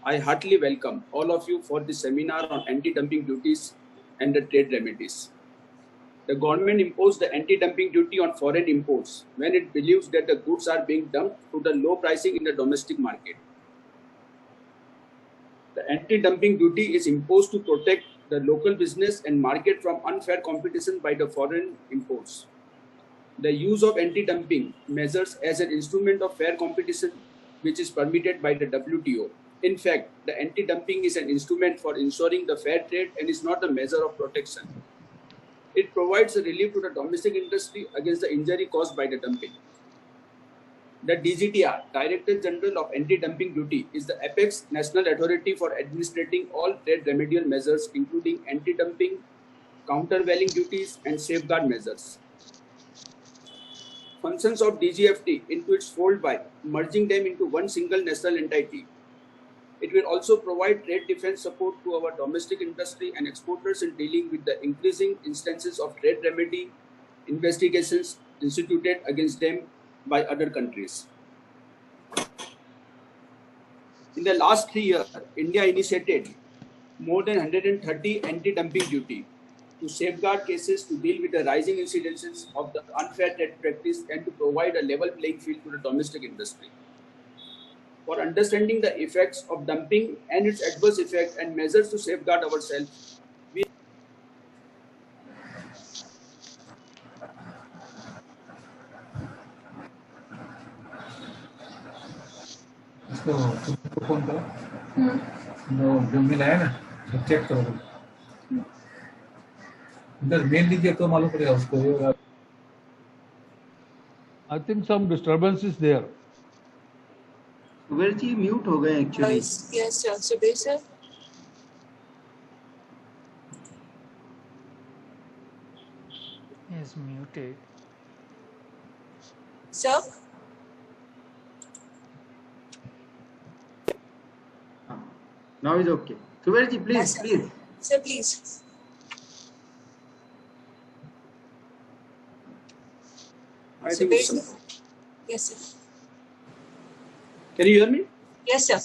I heartily welcome all of you for this seminar on anti-dumping duties and the trade remedies. The government imposed the anti-dumping duty on foreign imports when it believes that the goods are being dumped through the low pricing in the domestic market. The anti-dumping duty is imposed to protect the local business and market from unfair competition by the foreign imports. The use of anti-dumping measures as an instrument of fair competition, which is permitted by the WTO. In fact, the anti-dumping is an instrument for ensuring the fair trade and is not a measure of protection. It provides a relief to the domestic industry against the injury caused by the dumping. The DGTR, Director General of Anti-Dumping Duty, is the apex national authority for administrating all trade remedial measures, including anti-dumping, countervailing duties, and safeguard measures. Functions of DGFT into its fold by merging them into one single national entity. It will also provide trade defense support to our domestic industry and exporters in dealing with the increasing instances of trade remedy investigations instituted against them by other countries. In the last 3 years, India initiated more than 130 anti-dumping duty to safeguard cases, to deal with the rising incidences of the unfair trade practice, and to provide a level playing field to the domestic industry. For understanding the effects of dumping and its adverse effects and measures to safeguard ourselves, we जो मिला है ना तो check करो इधर mail लीजिए तो मालूम पड़ेगा उसको I think some disturbance is there. सुबेर जी म्यूट हो गए actually Yes, sir. Subir, sir. Is muted. Sir? now is okay. सुबेर जी please Yes, sir. please Sir, please. I think Subir, some, sir. Yes, sir. can you hear me? Yes, sir.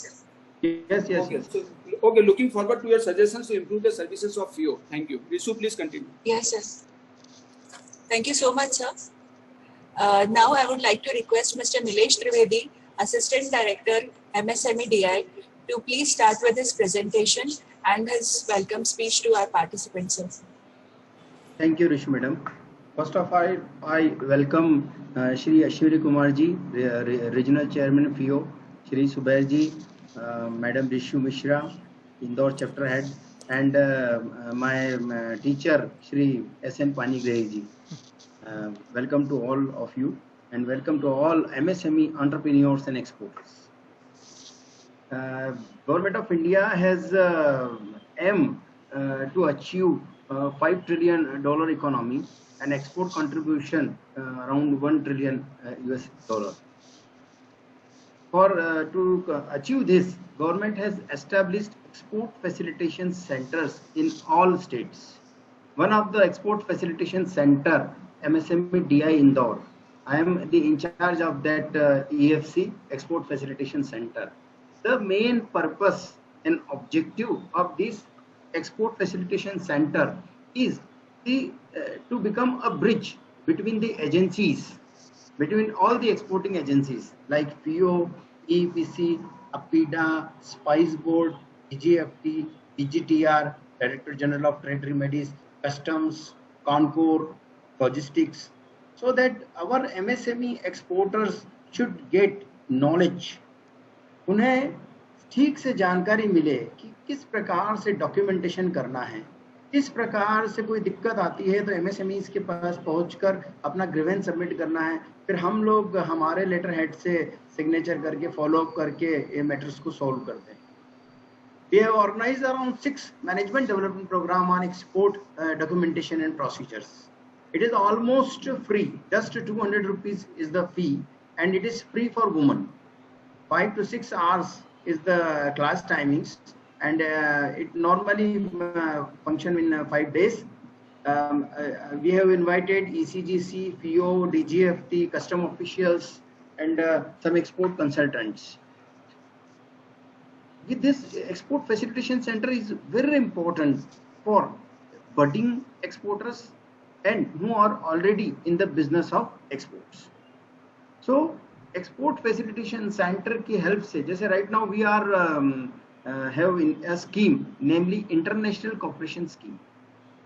yes yes Okay. yes So, okay, looking forward to your suggestions to improve the services of FIO. Thank you. Risu, please continue. Yes, sir. Thank you so much, sir. Now I would like to request Mr. Nilesh Trivedi, Assistant Director, MSME DI, to please start with his presentation and his welcome speech to our participants, sir. Thank you, Rishi Madam. First of all, I welcome Shri Ashwini Kumar ji, Regional Chairman FIO, Shri Subair ji, Madam Rishu Mishra, Indore Chapter Head, and my teacher, Shri S.N. Panigrahi ji. Welcome to all of you, and welcome to all MSME entrepreneurs and exporters. Government of India has aim to achieve $5 trillion economy and export contribution around $1 trillion US dollar. For to achieve this, government has established export facilitation centers in all states. One of the export facilitation center, MSME DI Indore. I am the in charge of that EFC, Export Facilitation Center. The main purpose and objective of this export facilitation center is to become a bridge between the agencies, between all the exporting agencies like FIO, EPC, APIDA, Spice Board, DGFT, DGTR, Director General of Trade Remedies, Customs, Concor, Logistics, so that our MSME exporters should get knowledge. उन्हें ठीक से जानकारी मिले कि किस प्रकार से documentation करना है, किस प्रकार से कोई दिक्कत आती है तो एमएसएमईज के पास पहुंचकर अपना ग्रीवेंस सबमिट करना है, फिर हम लोग हमारे लेटर हेड से सिग्नेचर करके फॉलो अप करके ये मैटर्स को सॉल्व करते हैं. We have organized around 6 management development program on export documentation and procedures. It is almost free, just 200 rupees is the fee, and it is free for women. 5 to 6 hours is the class timings, and it normally function in 5 days. We have invited ECGC, FIO, DGFT, custom officials, and some export consultants. this export facilitation center is very important for budding exporters and who are already in the business of exports. So export facilitation center की help से, जैसे right now we are have in a scheme, namely international cooperation scheme.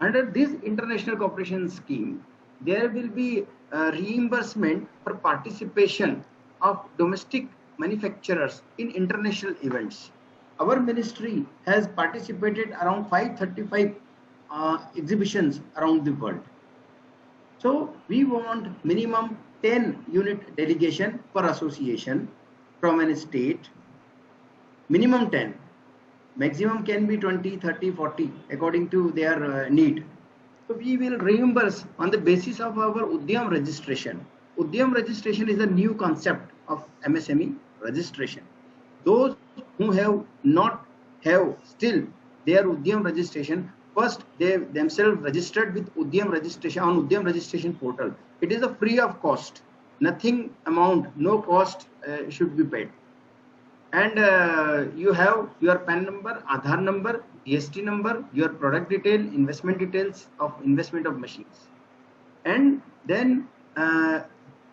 Under this international cooperation scheme, there will be reimbursement for participation of domestic manufacturers in international events. Our ministry has participated around 535 exhibitions around the world. So we want minimum 10 unit delegation per association from an state, minimum 10. Maximum can be 20, 30, 40 according to their need. So we will reimburse on the basis of our Udyam registration. Udyam registration is a new concept of MSME registration. Those who have not have still their Udyam registration, first they themselves registered with Udyam registration on Udyam registration portal. It is a free of cost, nothing amount, no cost should be paid. And you have your PAN number, Aadhaar number, GST number, your product detail, investment details of investment of machines. And then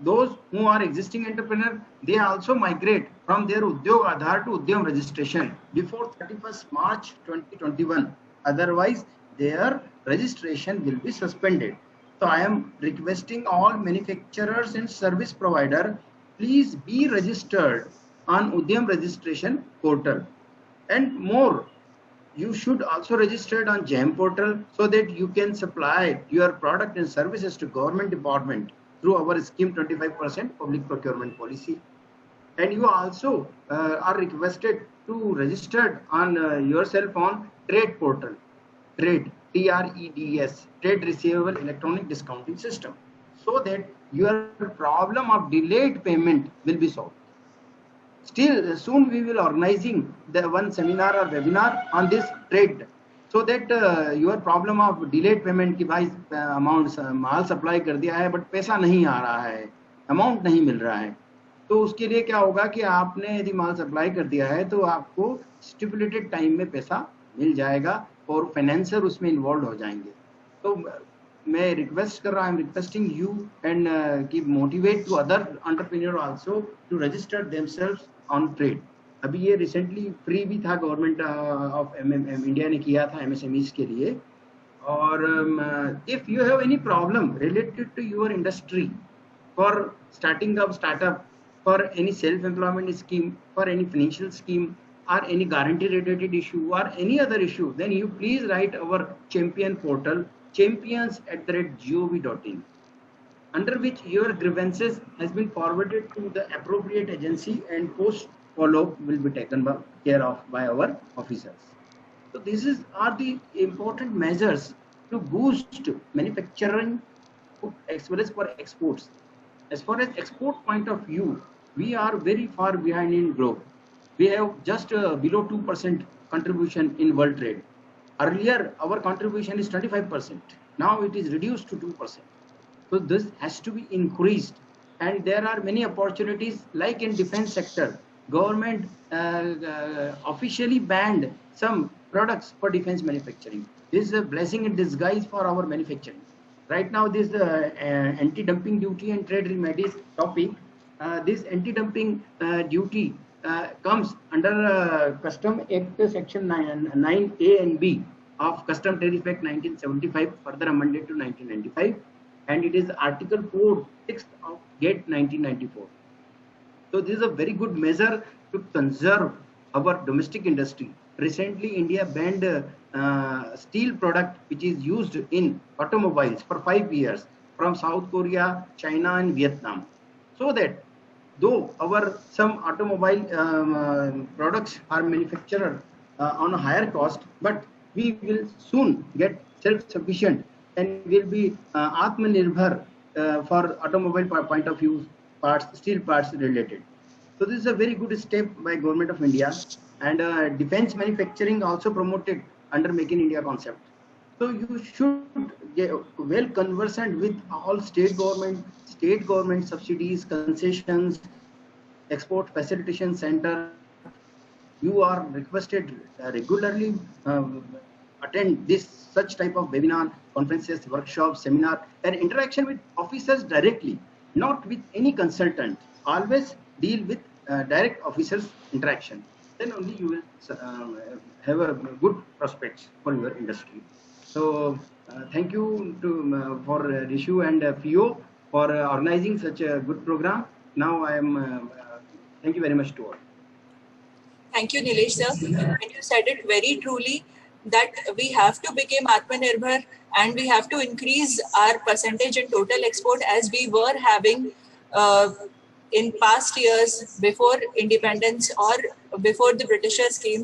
those who are existing entrepreneur, they also migrate from their Udyog Aadhaar to Udyam registration before 31st March 2021. Otherwise, their registration will be suspended. So I am requesting all manufacturers and service provider, please be registered on Udyam registration portal. And more, you should also register on GEM portal so that you can supply your product and services to government department through our scheme 25% public procurement policy. And you also are requested to register on yourself on trade portal, trade, TREDS, trade receivable electronic discounting system, so that your problem of delayed payment will be solved. Still, soon we will organizing the one seminar or webinar on this trade, so that your problem of delayed payment की भाई amount माल supply कर दिया है but पैसा नहीं आ रहा है, amount नहीं मिल रहा है, तो उसके लिए क्या होगा कि आपने यदि माल सप्लाई कर दिया है तो आपको स्टिपुलेटेड टाइम में पैसा मिल जाएगा और फाइनेंसर उसमें इन्वॉल्व हो जाएंगे. तो मैं रिक्वेस्ट कर रहा हूं, रिक्वेस्टिंग यू एंड की motivate to other entrepreneur also to register themselves on trade. अभी ये रिसेंटली फ्री भी था, गवर्नमेंट ऑफ इंडिया ने किया था एमएसएमईज के लिए. और if you have any problem related to your industry for starting up startup, for any self employment scheme, for any financial scheme, or any guarantee related issue or any other issue, then you please write our champion portal, champions@gov.in, under which your grievances has been forwarded to the appropriate agency and post follow-up will be taken care of by our officers. So these are the important measures to boost manufacturing as well as for exports. As far as export point of view, we are very far behind in globe. We have just below 2% contribution in world trade. Earlier, our contribution is 25%. Now it is reduced to 2%. So this has to be increased. And there are many opportunities like in defense sector. Government officially banned some products for defense manufacturing. This is a blessing in disguise for our manufacturing. Right now, this anti-dumping duty and trade remedies topic. This anti-dumping duty comes under Custom Act Section 9A and B of Custom Tariff Act 1975, further amended to 1995, and it is Article 4(6) of GATT 1994. So this is a very good measure to conserve our domestic industry. Recently, India banned steel product which is used in automobiles for 5 years from South Korea, China, and Vietnam, so that though our some automobile products are manufactured on a higher cost, but we will soon get self-sufficient and will be Atmanirbhar for automobile point of view parts, steel parts related. So this is a very good step by Government of India, and defense manufacturing also promoted under Make in India concept. So you should get well conversant with all state government subsidies, concessions, export facilitation center, you are requested regularly attend this such type of webinar, conferences, workshops, seminar, and interaction with officers directly, not with any consultant. Always deal with direct officers interaction. Then only you will have a good prospects for your industry. So thank you to for Rishu and FIO for organizing such a good program. Now I am thank you very much to all. Thank you, Nilesh sir. And you said it very truly that we have to become Atmanirbhar and we have to increase our percentage in total export as we were having in past years before independence or before the Britishers came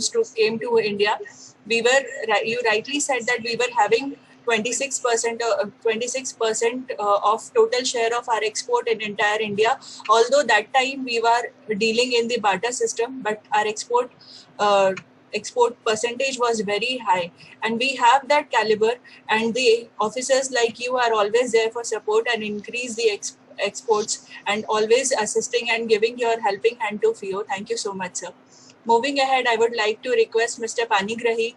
to India. We were, you rightly said that we were having 26% of total share of our export in entire India. Although that time we were dealing in the barter system, but our export percentage was very high, and we have that caliber. And the officers like you are always there for support and increase the exports and always assisting and giving your helping hand to FIO. Thank you so much, sir. Moving ahead, I would like to request Mr. Panigrahi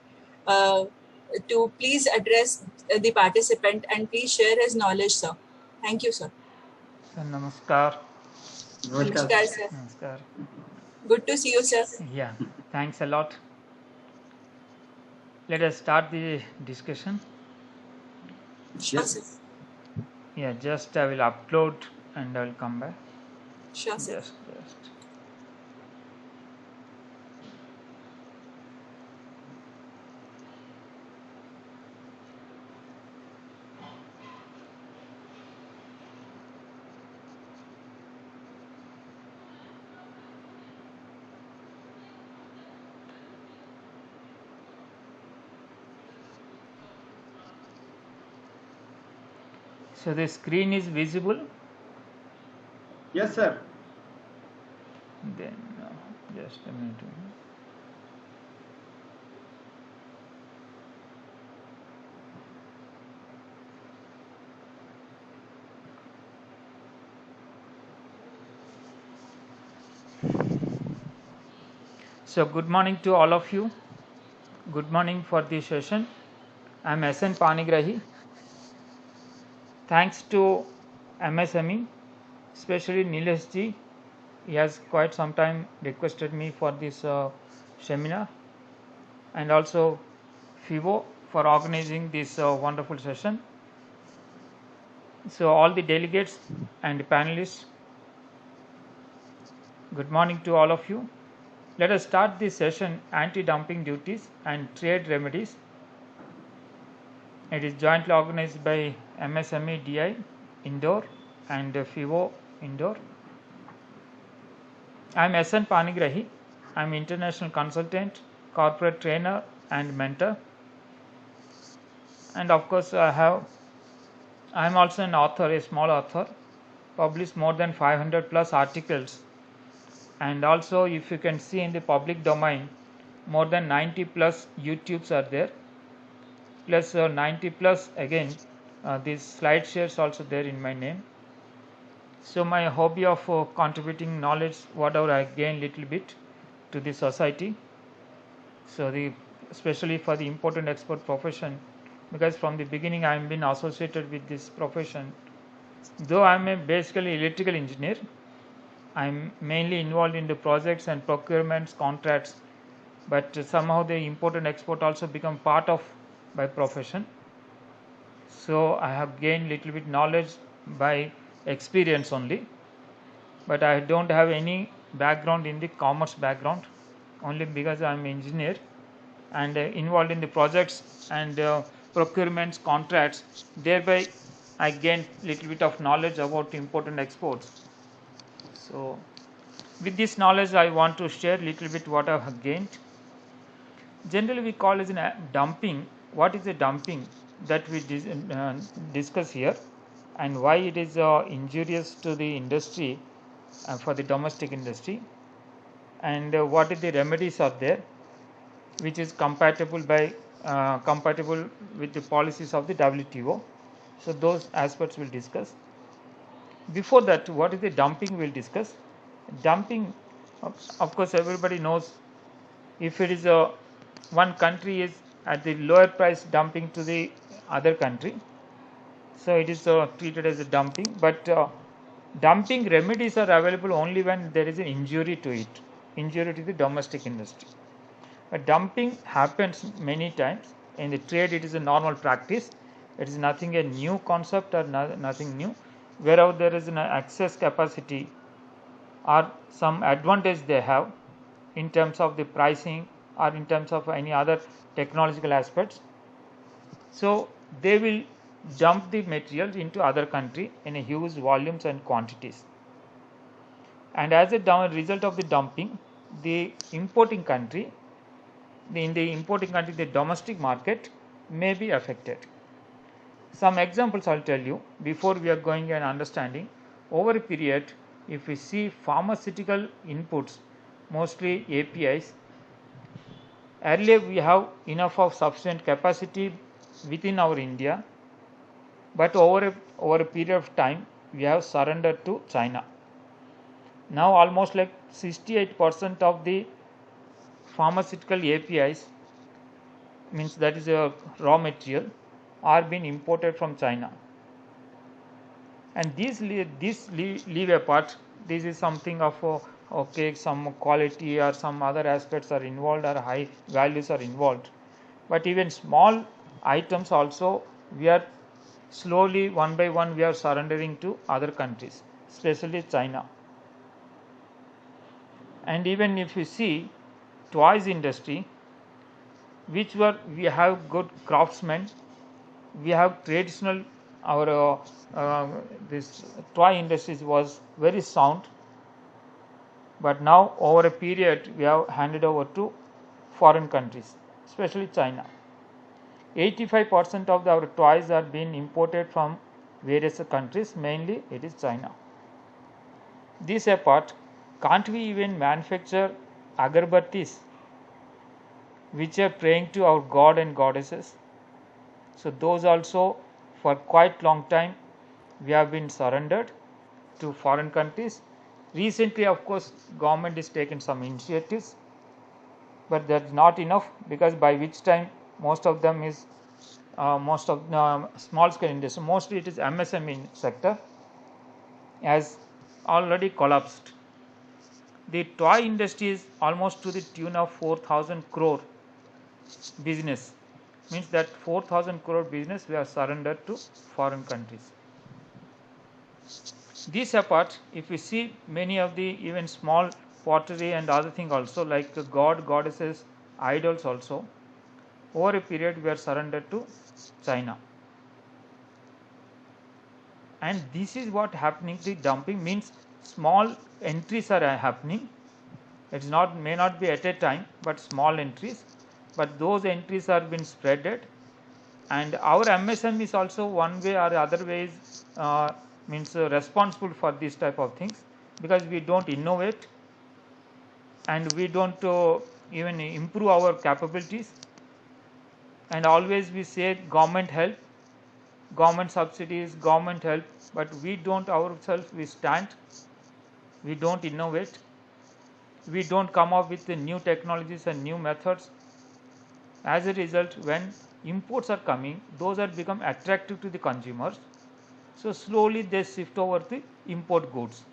to please address the participant and please share his knowledge, sir. Thank you, sir. Namaskar. Namaskar, sir. Namaskar. Good to see you, sir. Yeah, thanks a lot. Let us start the discussion. Sure, sir. Yeah, just I will upload and I will come back. Sure, sir. Just. So the screen is visible. Yes, sir. Then just a minute. So good morning to all of you. Good morning for this session. I am S.N. Panigrahi. Thanks to MSME, especially Nilesh ji. He has quite some time requested me for this seminar, and also FIO for organizing this wonderful session. So all the delegates and panelists, good morning to all of you. Let us start this session, Anti-Dumping Duties and Trade Remedies. It is jointly organized by MSME DI Indore and FIO Indore. I am S.N. Panigrahi. I am international consultant, corporate trainer and mentor. And of course I am also an author, a small author, published more than 500 plus articles. And also, if you can see in the public domain, more than 90 plus YouTubes are there, plus 90 plus again these slide shares also there in my name. So my hobby of contributing knowledge, whatever I gain little bit to the society. So especially for the import and export profession, because from the beginning I have been associated with this profession. Though I am basically electrical engineer, I am mainly involved in the projects and procurements, contracts, but somehow the import and export also become part of my profession. So I have gained little bit knowledge by experience only, but I don't have any background in the commerce background, only because I am engineer and involved in the projects and procurements, contracts. Thereby I gained little bit of knowledge about import and exports. So with this knowledge I want to share little bit what I have gained. Generally we call it dumping. What is the dumping that we discuss here, and why it is injurious to the industry, for the domestic industry, and what are the remedies are there which is compatible with the policies of the WTO. So those aspects we'll discuss. Before that, what is the dumping we'll discuss. Dumping, of course everybody knows if it is one country is at the lower price dumping to the other country, so it is treated as a dumping. But dumping remedies are available only when there is an injury to it, injury to the domestic industry. Dumping happens many times in the trade. It is a normal practice. It is nothing a new concept or nothing new. Wherever there is an excess capacity or some advantage they have in terms of the pricing or in terms of any other technological aspects, so they will dump the materials into other country in a huge volumes and quantities. And as a result of the dumping, the importing country, in the importing country, the domestic market may be affected. Some examples I'll tell you before we are going and understanding. Over a period, if we see pharmaceutical inputs, mostly APIs, earlier we have enough of sufficient capacity within our India, but over a period of time we have surrendered to China. Now almost like 68% of the pharmaceutical APIs, means that is a raw material, are being imported from China. And these leave apart, this is something of okay, some quality or some other aspects are involved or high values are involved. But even small items also, we are slowly one by one we are surrendering to other countries, especially China. And even if you see toys industry, which were we have good craftsmen, we have traditional, our this toy industries was very sound, but now over a period we have handed over to foreign countries, especially China. 85% of our toys are being imported from various countries, mainly it is China. This apart, can't we even manufacture agarbattis which are praying to our god and goddesses? So those also for quite long time we have been surrendered to foreign countries. Recently, of course, government is taken some initiatives, but that's not enough, because by which time most of them is most of small scale industry, mostly it is MSME sector, has already collapsed. The toy industry is almost to the tune of 4,000 crore business, means that 4,000 crore business we have surrendered to foreign countries. This apart, if we see many of the even small pottery and other thing also, like god, goddesses, idols also, over a period we are surrendered to China. And this is what happening. The dumping means small entries are happening. It's not, may not be at a time, but small entries, but those entries are being spreaded. And our MSM is also one way or other ways means responsible for this type of things, because we don't innovate and we don't even improve our capabilities, and always we say government help, government subsidies, government help, but we don't ourselves, we stand, we don't innovate, we don't come up with the new technologies and new methods. As a result, when imports are coming, those are become attractive to the consumers, so slowly they shift over the import goods.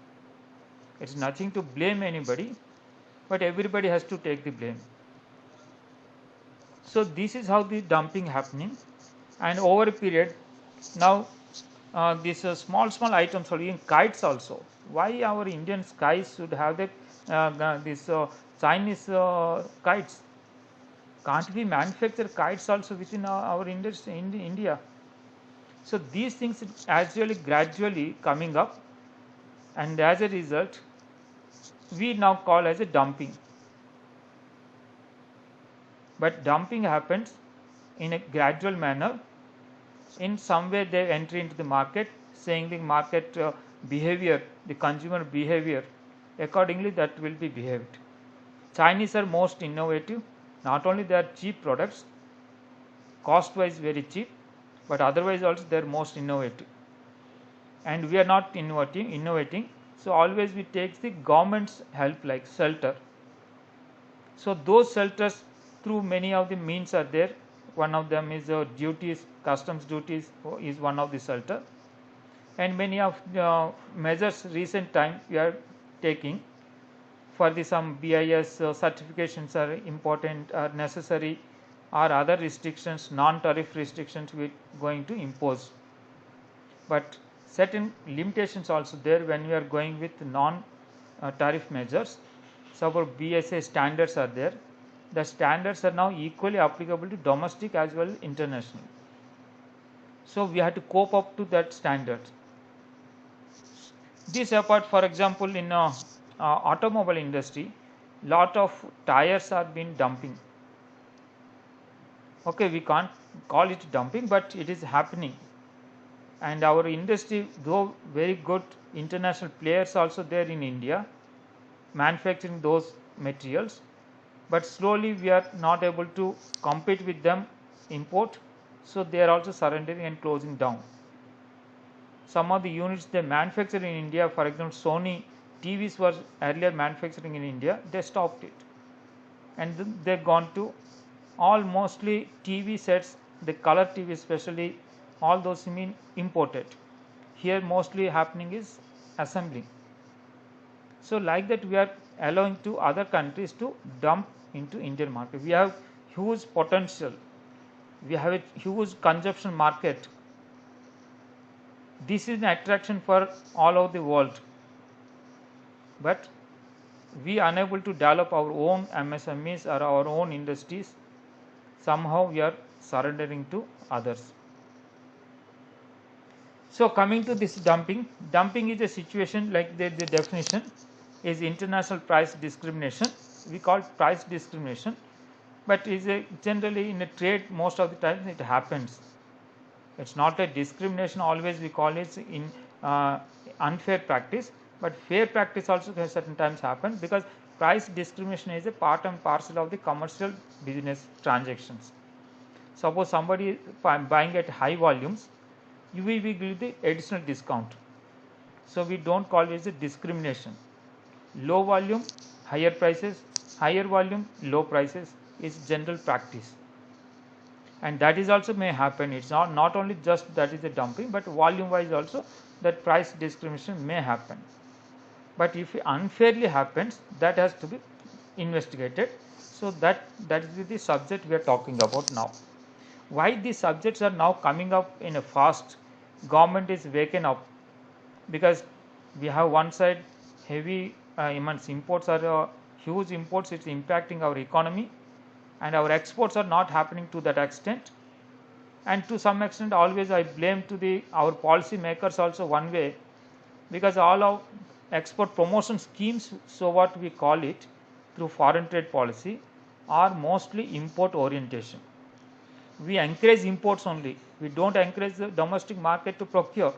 It's nothing to blame anybody, but everybody has to take the blame. So this is how the dumping happening. And over a period, now these small items, or even kites also, why our Indian skies should have the this Chinese kites? Can't we manufacture kites also within our industry in India? So these things actually gradually coming up, and as a result we now call as a dumping. But dumping happens in a gradual manner. In some way they enter into the market, saying the market behavior, the consumer behavior, accordingly that will be behaved. Chinese are most innovative. Not only they are cheap products, cost wise very cheap, but otherwise also they are most innovative. And we are not innovating. So always we take the government's help, like shelter. So those shelters through many of the means are there. One of them is duties, customs duties is one of the shelter, and many of measures recent time we are taking for the some BIS certifications are important, are necessary, or other restrictions, non-tariff restrictions we going to impose. But certain limitations also there when we are going with non-tariff measures. So our BSA standards are there. The standards are now equally applicable to domestic as well as international. So we have to cope up to that standard. This apart, for example, in automobile industry, lot of tires are being dumping. Okay, we can't call it dumping, but it is happening. And our industry, though very good international players also there in India, manufacturing those materials, but slowly we are not able to compete with them import, so they are also surrendering and closing down. Some of the units they manufacture in India, for example Sony TVs was earlier manufacturing in India, they stopped it, and they gone to all mostly TV sets, the color TV especially, all those mean imported. Here mostly happening is assembling. So like that we are allowing to other countries to dump into Indian market. We have huge potential, we have a huge consumption market. This is an attraction for all over the world, but we are unable to develop our own MSMEs or our own industries. Somehow we are surrendering to others. So coming to this dumping, dumping is a situation like the definition is international price discrimination. We call it price discrimination, but is a generally in a trade most of the time it happens. It's not a discrimination always, we call it in unfair practice, but fair practice also can certain times happen, because price discrimination is a part and parcel of the commercial business transactions. Suppose somebody is buying at high volumes, we give the additional discount. So we don't call it as a discrimination. Low volume, higher prices, higher volume, low prices is general practice. And that is also may happen. It's not only just that is a dumping, but volume wise also that price discrimination may happen. But if it unfairly happens, that has to be investigated. So that is the subject we are talking about now. Why these subjects are now coming up in a fast? Government is waking up, because we have one side heavy immense imports are huge imports, it's impacting our economy, and our exports are not happening to that extent. And to some extent always I blame to our policy makers also one way, because all our export promotion schemes, so what we call it through foreign trade policy, are mostly import orientation. We encourage imports only, we don't encourage the domestic market to procure.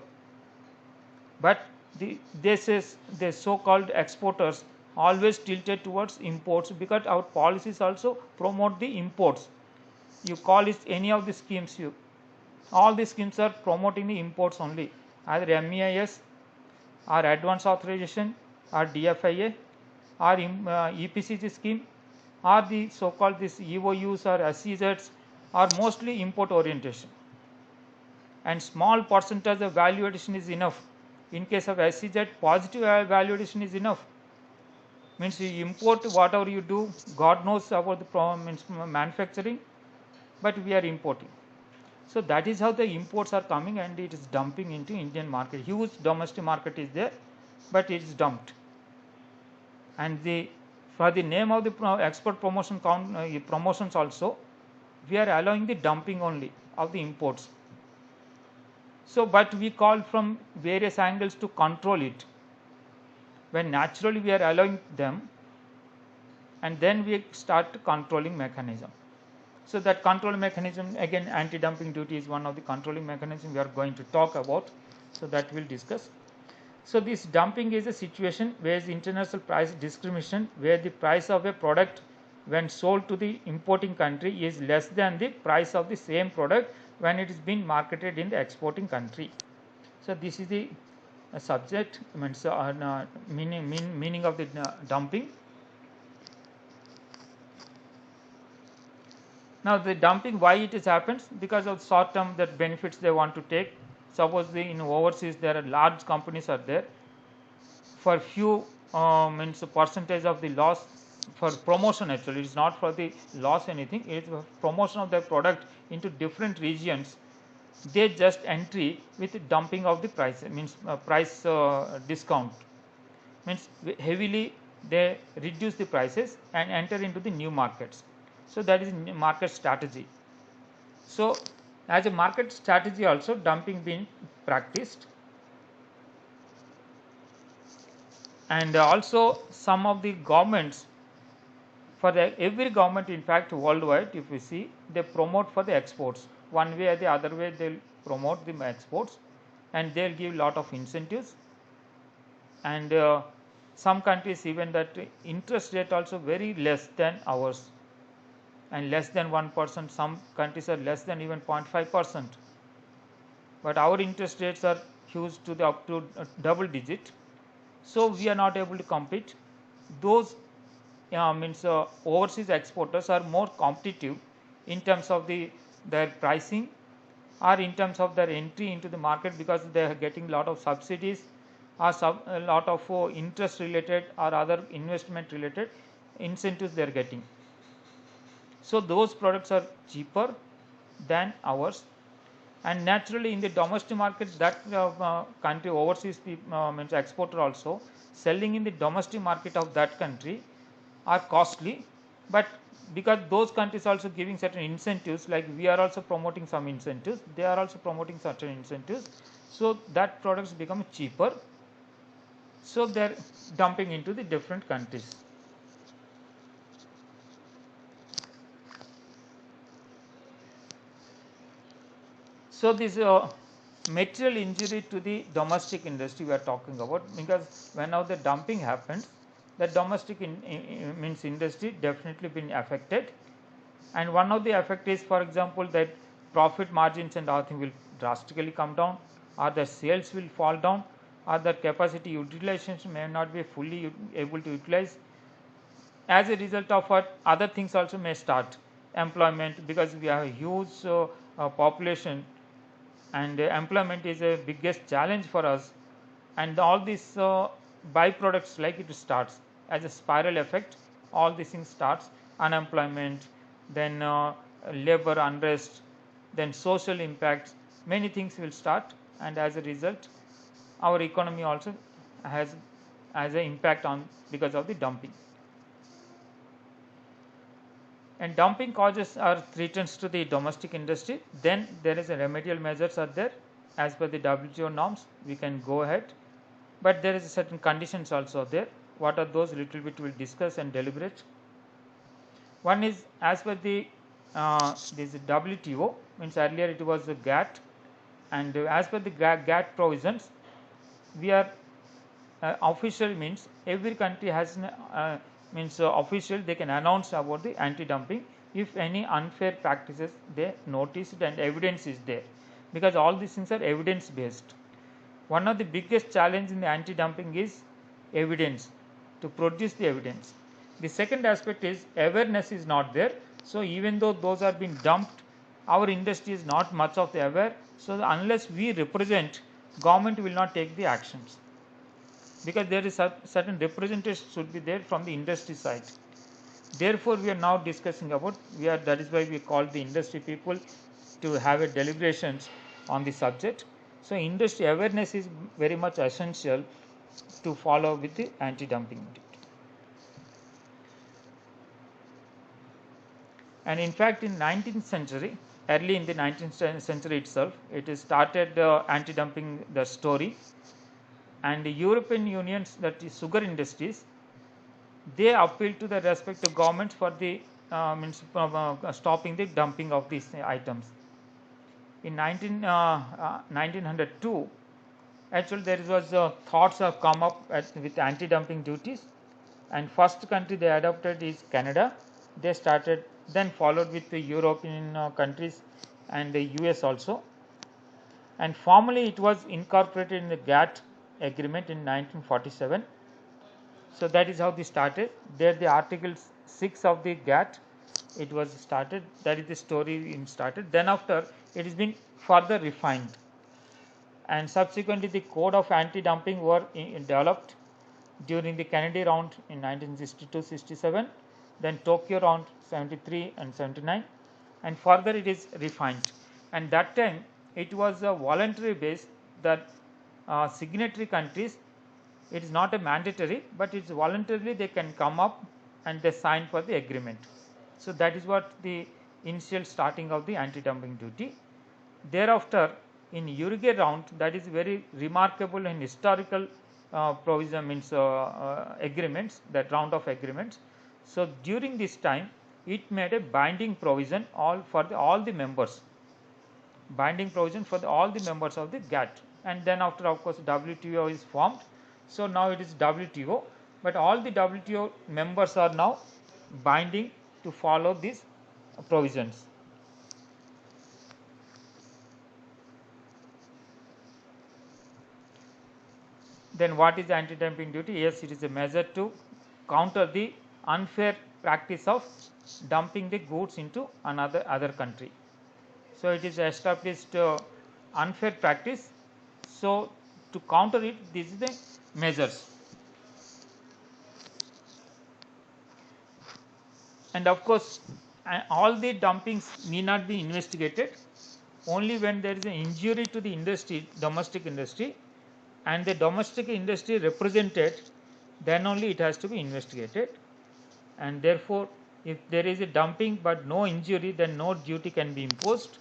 But the so-called exporters always tilted towards imports, because our policies also promote the imports. You call it any of the schemes, all the schemes are promoting the imports only, either MEIS or advance authorization or DFIA or EPCG scheme, or the so-called this EOUs or SEZs are mostly import orientation, and small percentage of value addition is enough. In case of SEZ, positive value addition is enough. Means you import whatever you do, God knows about the manufacturing, but we are importing. So that is how the imports are coming, and it is dumping into Indian market. Huge domestic market is there, but it is dumped. And for the name of the export promotion promotions also, we are allowing the dumping only of the imports. So, but we call from various angles to control it, when naturally we are allowing them, and then we start controlling mechanism. So that control mechanism, again anti-dumping duty is one of the controlling mechanism we are going to talk about, so that we will discuss. So this dumping is a situation where the international price discrimination, where the price of a product when sold to the importing country is less than the price of the same product when it is being marketed in the exporting country. So this is the subject, meaning of the dumping. Now the dumping, why it is happens? Because of short term that benefits they want to take. Suppose in overseas there are large companies are there, for few means percentage of the loss for promotion, actually it is not for the loss anything, it is for promotion of their product into different regions. They just entry with dumping of the price, means price discount, means heavily they reduce the prices and enter into the new markets. So that is market strategy. So as a market strategy also dumping being practiced. And also some of the governments, for every government in fact worldwide, if we see, they promote for the exports. One way or the other way they will promote the exports, and they will give lot of incentives. And some countries even that interest rate also very less than ours, and less than 1%. Some countries are less than even 0.5%. But our interest rates are huge to the up to double digit. So we are not able to compete. Those means overseas exporters are more competitive in terms of their pricing or in terms of their entry into the market, because they are getting lot of subsidies or a lot of interest related or other investment related incentives they are getting. So those products are cheaper than ours. And naturally in the domestic market, that country overseas means exporter also selling in the domestic market of that country are costly. But because those countries also giving certain incentives, like we are also promoting some incentives, they are also promoting certain incentives, so that products become cheaper, so they are dumping into the different countries. So this material injury to the domestic industry we are talking about, because when now the dumping happens, the domestic means industry definitely been affected. And one of the effect is, for example, that profit margins and other thing will drastically come down, or the sales will fall down, or the capacity utilization may not be fully able to utilize. As a result of what, other things also may start, employment, because we have a huge population, and employment is a biggest challenge for us. And all these byproducts, like it starts as a spiral effect, all these things starts, unemployment, then labor unrest, then social impacts, many things will start, and as a result our economy also has an impact on because of the dumping. And dumping causes are threatens to the domestic industry. Then there is a remedial measures are there as per the WTO norms, we can go ahead, but there is a certain conditions also there. What are those? Little bit we will discuss and deliberate. One is as per the this WTO, means earlier it was the GATT, and as per the GATT provisions, we are official, means every country has means official, they can announce about the anti-dumping if any unfair practices they noticed and evidence is there, because all these things are evidence based. One of the biggest challenge in the anti-dumping is evidence, to produce the evidence. The second aspect is awareness is not there. So even though those are being dumped, our industry is not much of the aware. So unless we represent, government will not take the actions, because there is certain representation should be there from the industry side. Therefore we are now discussing about, that is why we call the industry people to have a deliberations on the subject. So industry awareness is very much essential to follow with the anti-dumping duty. And in fact in 19th century, early in the 19th century itself, it is started anti-dumping the story. And the European Union's, that is sugar industries, they appeal to the respective governments for the stopping the dumping of these items. In 1902, actually there was thoughts have come up with anti-dumping duties, and first country they adopted is Canada. They started, then followed with the European countries and the US also, and formally it was incorporated in the GATT agreement in 1947. So that is how they started. There the Article 6 of the GATT it was started. That is the story in started. Then after it has been further refined, and subsequently the code of anti-dumping were developed during the Kennedy round in 1962-67, then Tokyo round 73 and 79, and further it is refined. And that time it was a voluntary base that signatory countries, it is not a mandatory, but it's voluntarily they can come up and they sign for the agreement. So that is what the initial starting of the anti-dumping duty. Thereafter, in Uruguay round, that is very remarkable and historical provision, means agreements, that round of agreements. So during this time, it made a binding provision all the members, binding provision for all the members of the GATT. And then after, of course, WTO is formed. So now it is WTO, but all the WTO members are now binding to follow these provisions. Then what is anti-dumping duty? Yes, it is a measure to counter the unfair practice of dumping the goods into other country. So it is established unfair practice. So to counter it, this is the measures. And of course, all the dumpings need not be investigated. Only when there is an injury to the industry, domestic industry, and the domestic industry represented, then only it has to be investigated. And therefore, if there is a dumping but no injury, then no duty can be imposed,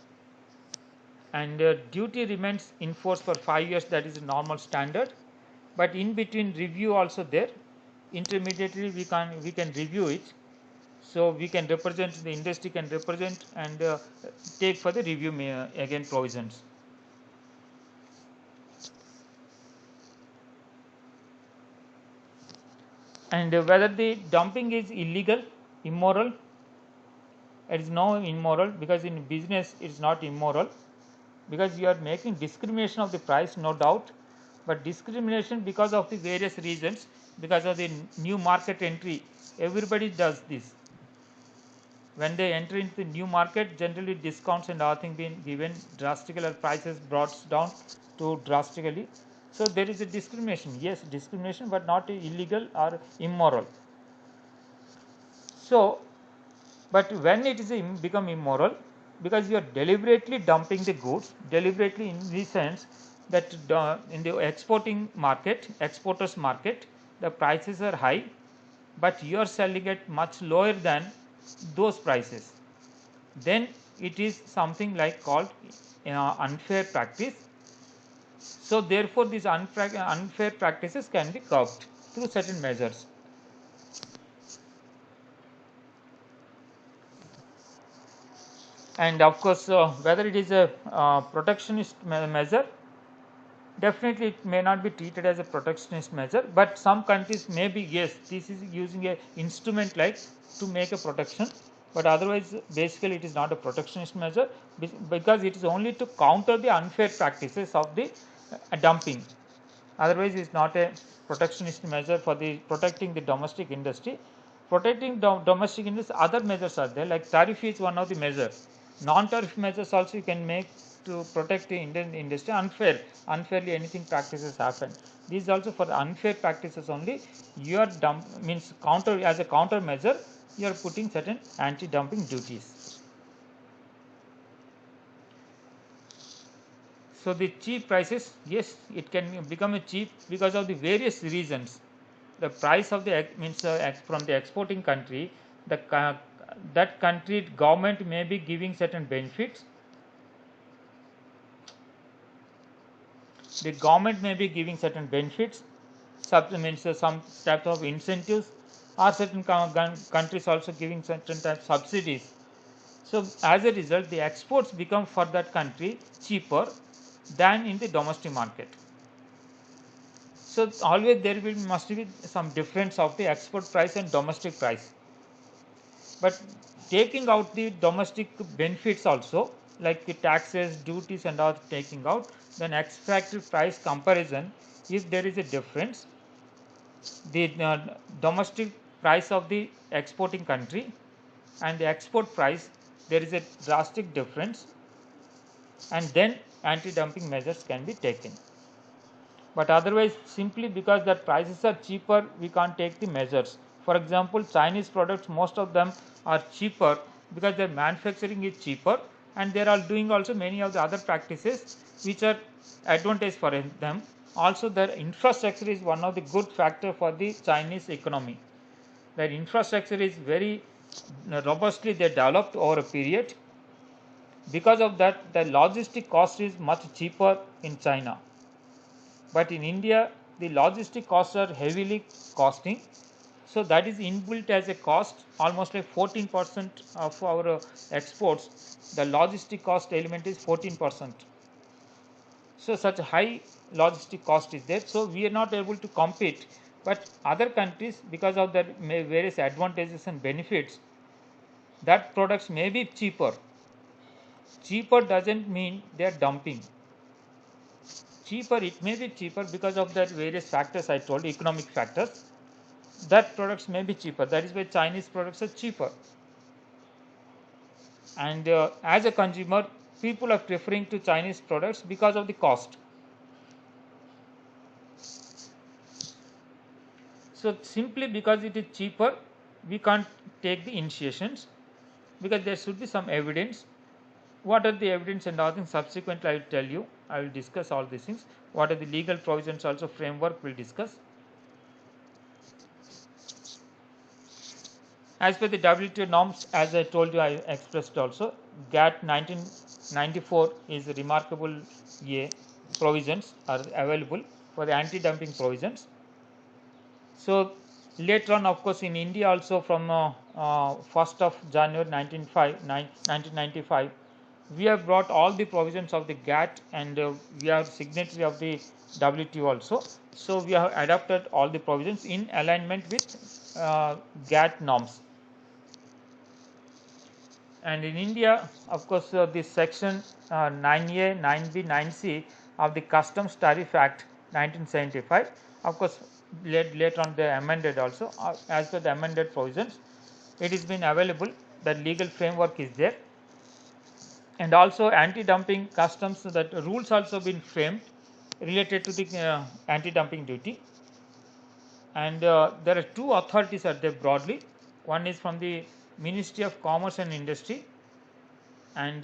and duty remains in force for 5 years. That is a normal standard, but in between review also there. Intermediately we can review it, so we can represent, the industry can represent and take for the review again provisions. And whether the dumping is illegal, immoral, it is no immoral, because in business it is not immoral, because you are making discrimination of the price, no doubt, but discrimination because of the various reasons, because of the new market entry. Everybody does this. When they enter into the new market, generally discounts and all things being given drastically, or prices brought down to drastically. So there is a discrimination, yes, discrimination, but not illegal or immoral. So, but when it is become immoral, because you are deliberately dumping the goods, deliberately in the sense that in the exporting market, exporters market, the prices are high, but you are selling it much lower than those prices, then it is something like called unfair practice. So therefore, these unfair practices can be curbed through certain measures. And of course, whether it is a protectionist measure, definitely it may not be treated as a protectionist measure, but some countries may be, yes, this is using a instrument like to make a protection, but otherwise basically it is not a protectionist measure, because it is only to counter the unfair practices of the dumping. Otherwise it is not a protectionist measure for the protecting the domestic industry. Protecting domestic industry, other measures are there, like tariff is one of the measures. Non-tariff measures also you can make to protect the Indian industry. Unfairly anything practices happen. These also for the unfair practices only. You are means counter, as a counter measure, you are putting certain anti-dumping duties. So the cheap prices, yes, it can become a cheap because of the various reasons. The price of the means from the exporting country, that country government may be giving certain benefits. The government may be giving certain benefits, means some type of incentives, or certain countries also giving certain type of subsidies. So as a result, the exports become for that country cheaper than in the domestic market. So always there must be some difference of the export price and domestic price. But taking out the domestic benefits also, like the taxes, duties and all taking out, then extractive price comparison, if there is a difference, the domestic price of the exporting country and the export price, there is a drastic difference, and then anti-dumping measures can be taken. But otherwise, simply because the prices are cheaper, we can't take the measures. For example, Chinese products, most of them are cheaper because their manufacturing is cheaper, and they are doing also many of the other practices which are advantage for them. Also, their infrastructure is one of the good factor for the Chinese economy. Their infrastructure is very robustly they developed over a period. Because of that, the logistic cost is much cheaper in China. But in India, the logistic costs are heavily costing. So that is inbuilt as a cost, almost like 14% of our exports. The logistic cost element is 14%. So such a high logistic cost is there. So we are not able to compete. But other countries, because of their various advantages and benefits, that products may be cheaper. Cheaper doesn't mean they are dumping. Cheaper, it may be cheaper because of that various factors I told, economic factors. That products may be cheaper. That is why Chinese products are cheaper. And as a consumer, people are preferring to Chinese products because of the cost. So simply because it is cheaper, we can't take the initiations, because there should be some evidence. What are the evidence and other things? Subsequently I will tell you. I will discuss all these things. What are the legal provisions, also framework we will discuss. As per the WTO norms, as I told you, I expressed also, GATT 1994 is remarkable provisions are available for the anti-dumping provisions. So later on, of course, in India also from 1st of January 1995, we have brought all the provisions of the GATT, and we are signatory of the WTO also. So we have adopted all the provisions in alignment with GATT norms. And in India, of course, this section 9A, 9B, 9C of the Customs Tariff Act 1975, of course, later on they amended also. As per the amended provisions, it has been available, the legal framework is there. And also anti-dumping customs, that rules also been framed related to the anti-dumping duty. And there are two authorities are there broadly. One is from the Ministry of Commerce and Industry, and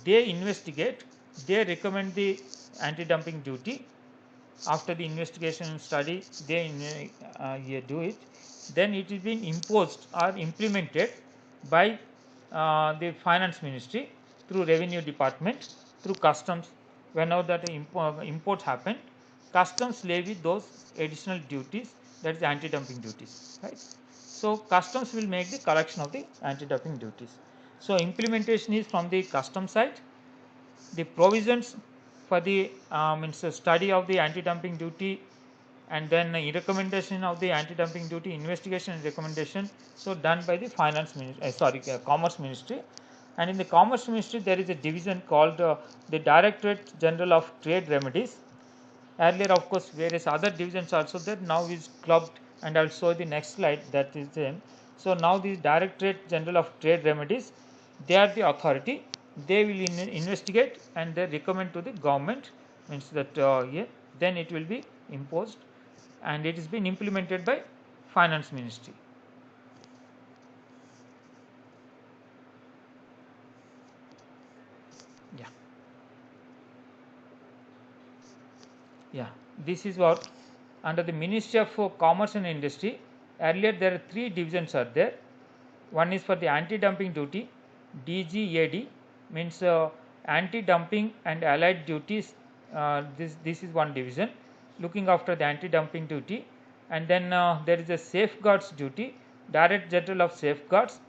they investigate, they recommend the anti-dumping duty. After the investigation and study, they do it. Then it is being imposed or implemented by the Finance Ministry through Revenue Department, through Customs. Whenever that imports happen, Customs levy those additional duties, that is anti-dumping duties, right? So Customs will make the collection of the anti-dumping duties. So implementation is from the Customs side. The provisions for the study of the anti-dumping duty, and then recommendation of the anti-dumping duty, investigation and recommendation, so done by the Commerce Ministry. And in the Commerce Ministry, there is a division called the Directorate General of Trade Remedies. Earlier, of course, various other divisions also there, now is clubbed, and I will show the next slide, that is them. So now the Directorate General of Trade Remedies, they are the authority. They will investigate and they recommend to the government, means that then it will be imposed, and it is been implemented by Finance Ministry. Yeah, this is what under the Ministry of Commerce and Industry. Earlier there are three divisions are there. One is for the anti-dumping duty, DGAD, means anti-dumping and allied duties. This is one division looking after the anti-dumping duty. And then there is a safeguards duty, Director General of Safeguards.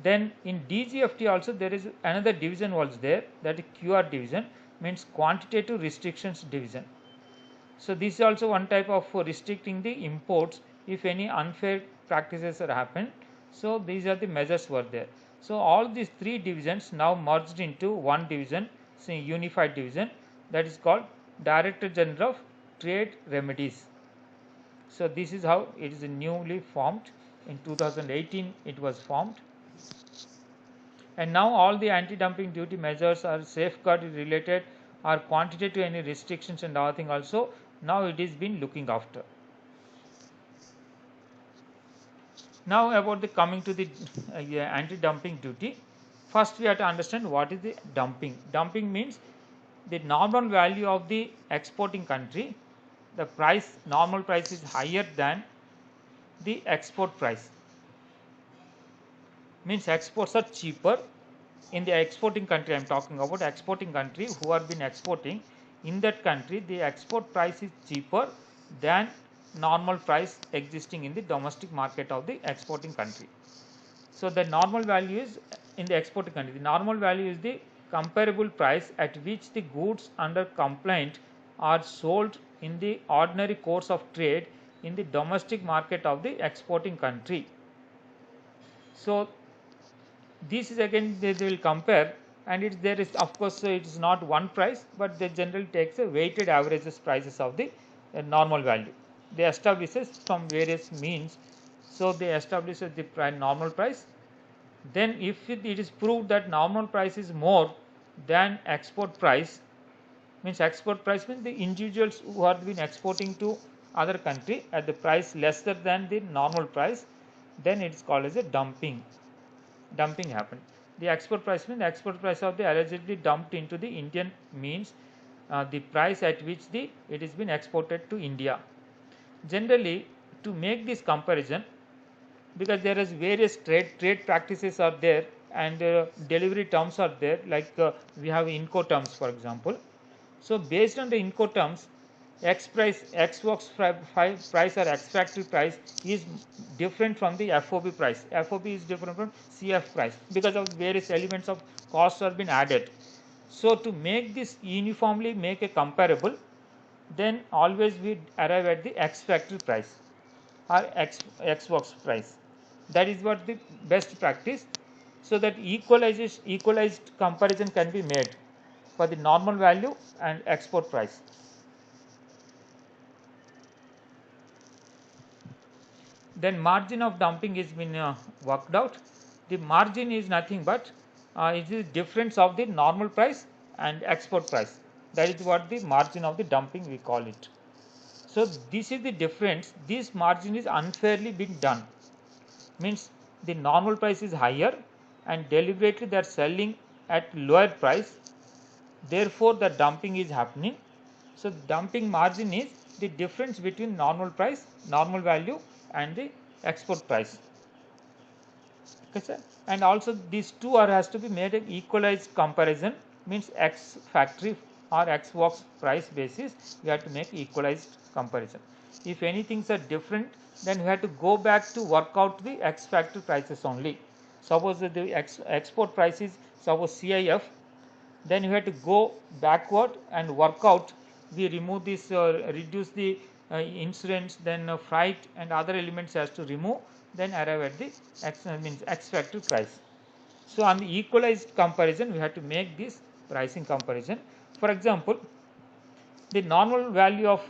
Then in DGFT also there is another division was there, that is QR division, means quantitative restrictions division. So this is also one type of restricting the imports if any unfair practices are happened. So these are the measures were there. So all these three divisions now merged into one division, say unified division, that is called Director General of Trade Remedies. So this is how it is newly formed. In 2018 it was formed. And now all the anti-dumping duty measures are safeguard related or quantitative any restrictions and other thing also now it is been looking after. Now about the coming to the anti-dumping duty. First we have to understand what is the dumping. Dumping means the normal value of the exporting country, the price, normal price is higher than the export price. Means exports are cheaper in the exporting country. I am talking about exporting country who have been exporting. In that country the export price is cheaper than normal price existing in the domestic market of the exporting country. So the normal value is in the exporting country. The normal value is the comparable price at which the goods under complaint are sold in the ordinary course of trade in the domestic market of the exporting country. So this is again they will compare, and there is of course it is not one price, but they generally takes a weighted averages prices of the normal value. They establishes from various means. So they establish the normal price. Then if it is proved that normal price is more than export price, means export price means the individuals who have been exporting to other country at the price lesser than the normal price, then it is called as a dumping. Dumping happened. The export price means the export price of the allegedly dumped into the Indian means the price at which it has been exported to India. Generally, to make this comparison, because there is various trade practices are there and delivery terms are there, like we have Incoterms for example. So based on the Incoterms, X price, X works price or X factory price is different from the FOB price. FOB is different from CF price because of various elements of costs have been added. So to make this uniformly make a comparable, then always we arrive at the X factory price or X works price. That is what the best practice, so that equalized comparison can be made for the normal value and export price. Then margin of dumping is been worked out. The margin is nothing but it is difference of the normal price and export price. That is what the margin of the dumping we call it. So this is the difference. This margin is unfairly being done. Means the normal price is higher and deliberately they are selling at lower price. Therefore the dumping is happening. So dumping margin is the difference between normal price, normal value and the export price. Okay, sir? And also these two has to be made an equalized comparison, means X factory or X works price basis we have to make equalized comparison. If anything are different, then we have to go back to work out the X factory prices only. Suppose the export price is suppose CIF, then you have to go backward and work out. We remove this, reduce the insurance, then freight and other elements has to remove, then arrive at the X factory price. So on the equalized comparison, we have to make this pricing comparison. For example, the normal value of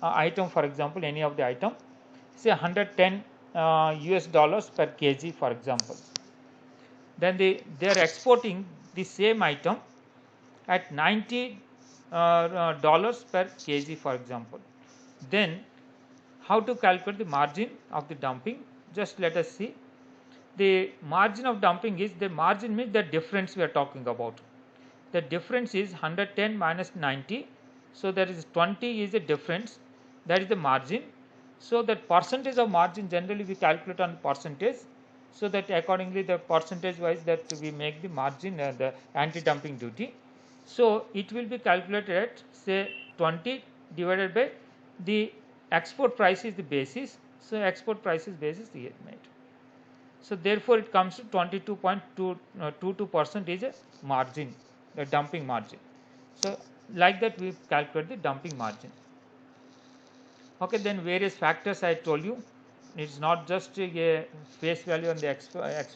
item, for example, any of the item, say 110 US dollars per kg, for example. Then they are exporting the same item at $90 per kg, for example. Then how to calculate the margin of the dumping? Just let us see. The margin of dumping is, the margin means the difference we are talking about. The difference is 110 minus 90. So there is 20 is a difference, that is the margin. So that percentage of margin generally we calculate on percentage. So that accordingly the percentage wise that we make the margin the anti-dumping duty. So it will be calculated at say 20 divided by the export price is the basis. So export price is basis we made. So therefore it comes to 22.22% is a margin, the dumping margin. So like that we calculate the dumping margin. Okay, then various factors I told you. It's not just a face value on the X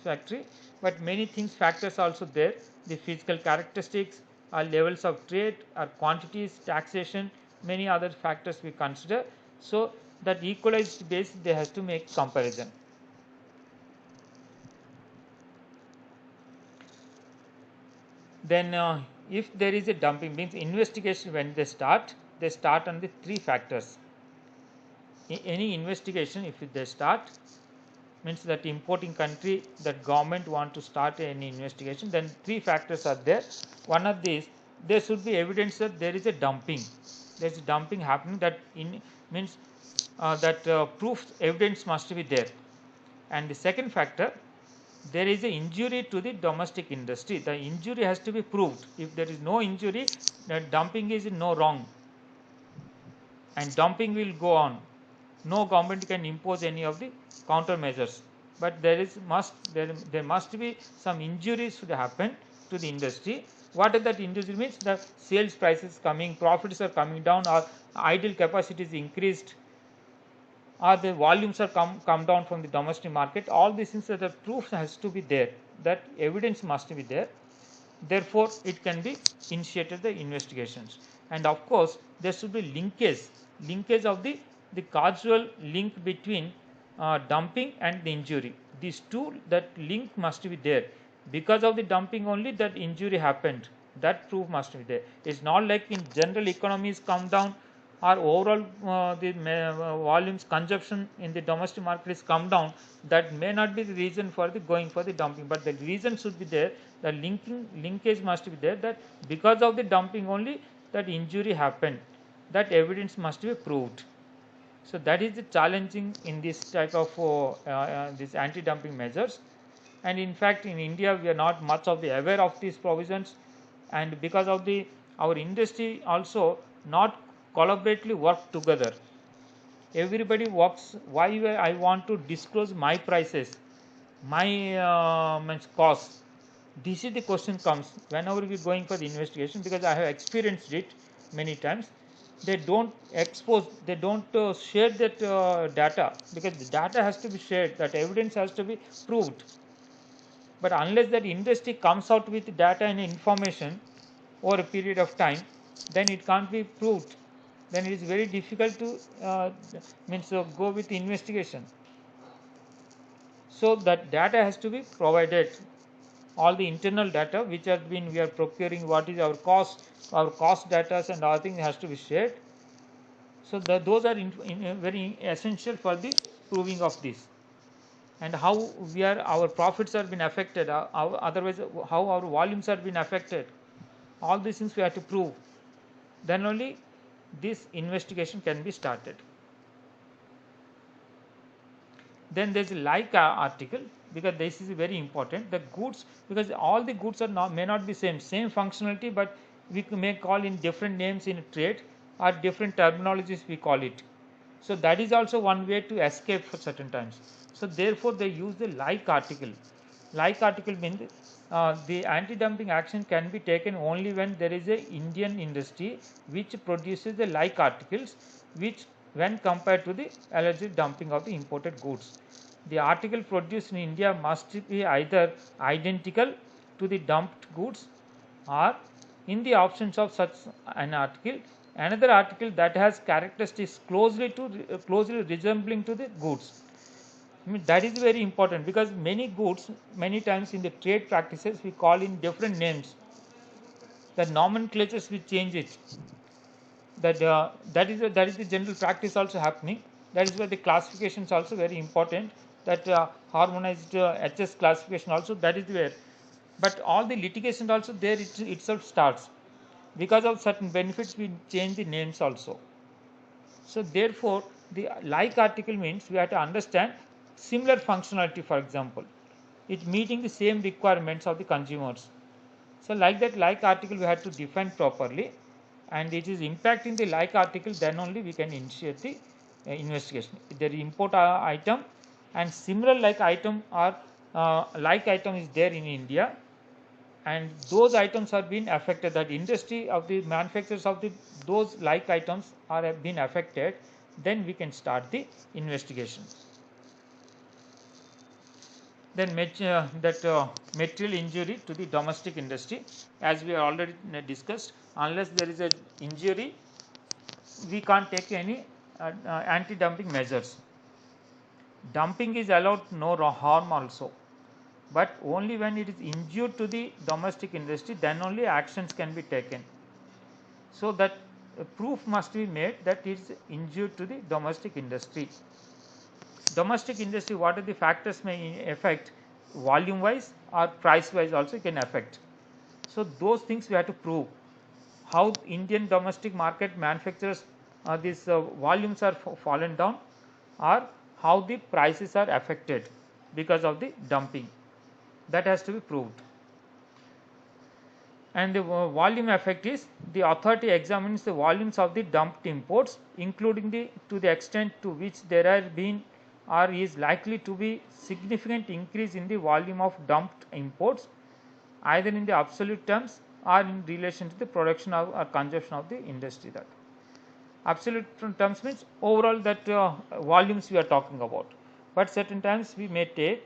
factory, but many things factors also there. The physical characteristics, levels of trade, quantities, taxation, many other factors we consider. So that equalized base they has to make comparison. Then if there is a dumping, means investigation when they start on the three factors. Any investigation if they start, means that importing country, that government want to start any investigation, then three factors are there. One of these, there should be evidence that there is a dumping, there is dumping happening, that means that proof evidence must be there. And the second factor, there is an injury to the domestic industry, the injury has to be proved. If there is no injury, then dumping is no wrong and dumping will go on. No government can impose any of the countermeasures, but there must be some injuries should happen to the industry. What is that injury? Means the sales prices coming, profits are coming down, or idle capacity is increased, or the volumes are come down from the domestic market. All these things, the proof has to be there, that evidence must be there. Therefore it can be initiated the investigations. And of course there should be linkage of the causal link between dumping and the injury. These two, that link must be there. Because of the dumping only that injury happened, that proof must be there. It's not like in general economies come down, or overall the volumes consumption in the domestic market is come down, that may not be the reason for the going for the dumping, but the reason should be there, the linkage must be there, that because of the dumping only that injury happened, that evidence must be proved. So that is the challenging in this type of these anti-dumping measures. And in fact in India we are not much of the aware of these provisions, and because of the our industry also not collaboratively work together. Everybody works, why I want to disclose my prices, my means cost. This is the question comes whenever we are going for the investigation, because I have experienced it many times. They don't expose, they don't share that data, because the data has to be shared, that evidence has to be proved. But unless that industry comes out with data and information over a period of time, then it can't be proved. Then it is very difficult to go with investigation. So that data has to be provided, all the internal data which has been we are procuring, what is our cost data and other things has to be shared. So those are very essential for the proving of this. And how our profits have been affected, otherwise how our volumes have been affected, all these things we have to prove. Then only this investigation can be started. Then there is a like article, because this is very important. The goods, because all the goods are may not be same functionality, but we may call in different names in trade, or different terminologies we call it. So that is also one way to escape for certain times. So therefore they use the like article. Like article means the anti-dumping action can be taken only when there is a Indian industry which produces the like articles, which when compared to the alleged dumping of the imported goods. The article produced in India must be either identical to the dumped goods, or in the absence of such an article, another article that has characteristics closely resembling to the goods. I mean, that is very important, because many goods, many times in the trade practices we call in different names. The nomenclatures we change it. That is the general practice also happening. That is why the classification is also very important. That harmonized HS classification also, that is where. But all the litigation also there itself starts. Because of certain benefits we change the names also. So therefore the like article means we have to understand similar functionality, for example, it meeting the same requirements of the consumers. So like that like article we have to define properly, and it is impacting the like article, then only we can initiate the investigation. If there is import item and similar like item or like item is there in India, and those items are being affected, that industry of the manufacturers of those like items are being affected, then we can start the investigation. Then material injury to the domestic industry, as we already discussed, unless there is an injury we can't take any anti-dumping measures. Dumping is allowed, no harm also. but only when it is injured to the domestic industry, then only actions can be taken. So that proof must be made that it is injured to the domestic industry. Domestic industry, what are the factors may affect? Volume wise or price wise also can affect. So those things we have to prove. How Indian domestic market manufacturers these volumes are fallen down, or how the prices are affected because of the dumping, that has to be proved. And the volume effect is the authority examines the volumes of the dumped imports, including the to the extent to which there has been or is likely to be significant increase in the volume of dumped imports, either in the absolute terms or in relation to the production of or consumption of the industry. That absolute terms means overall that volumes we are talking about, but certain times we may take,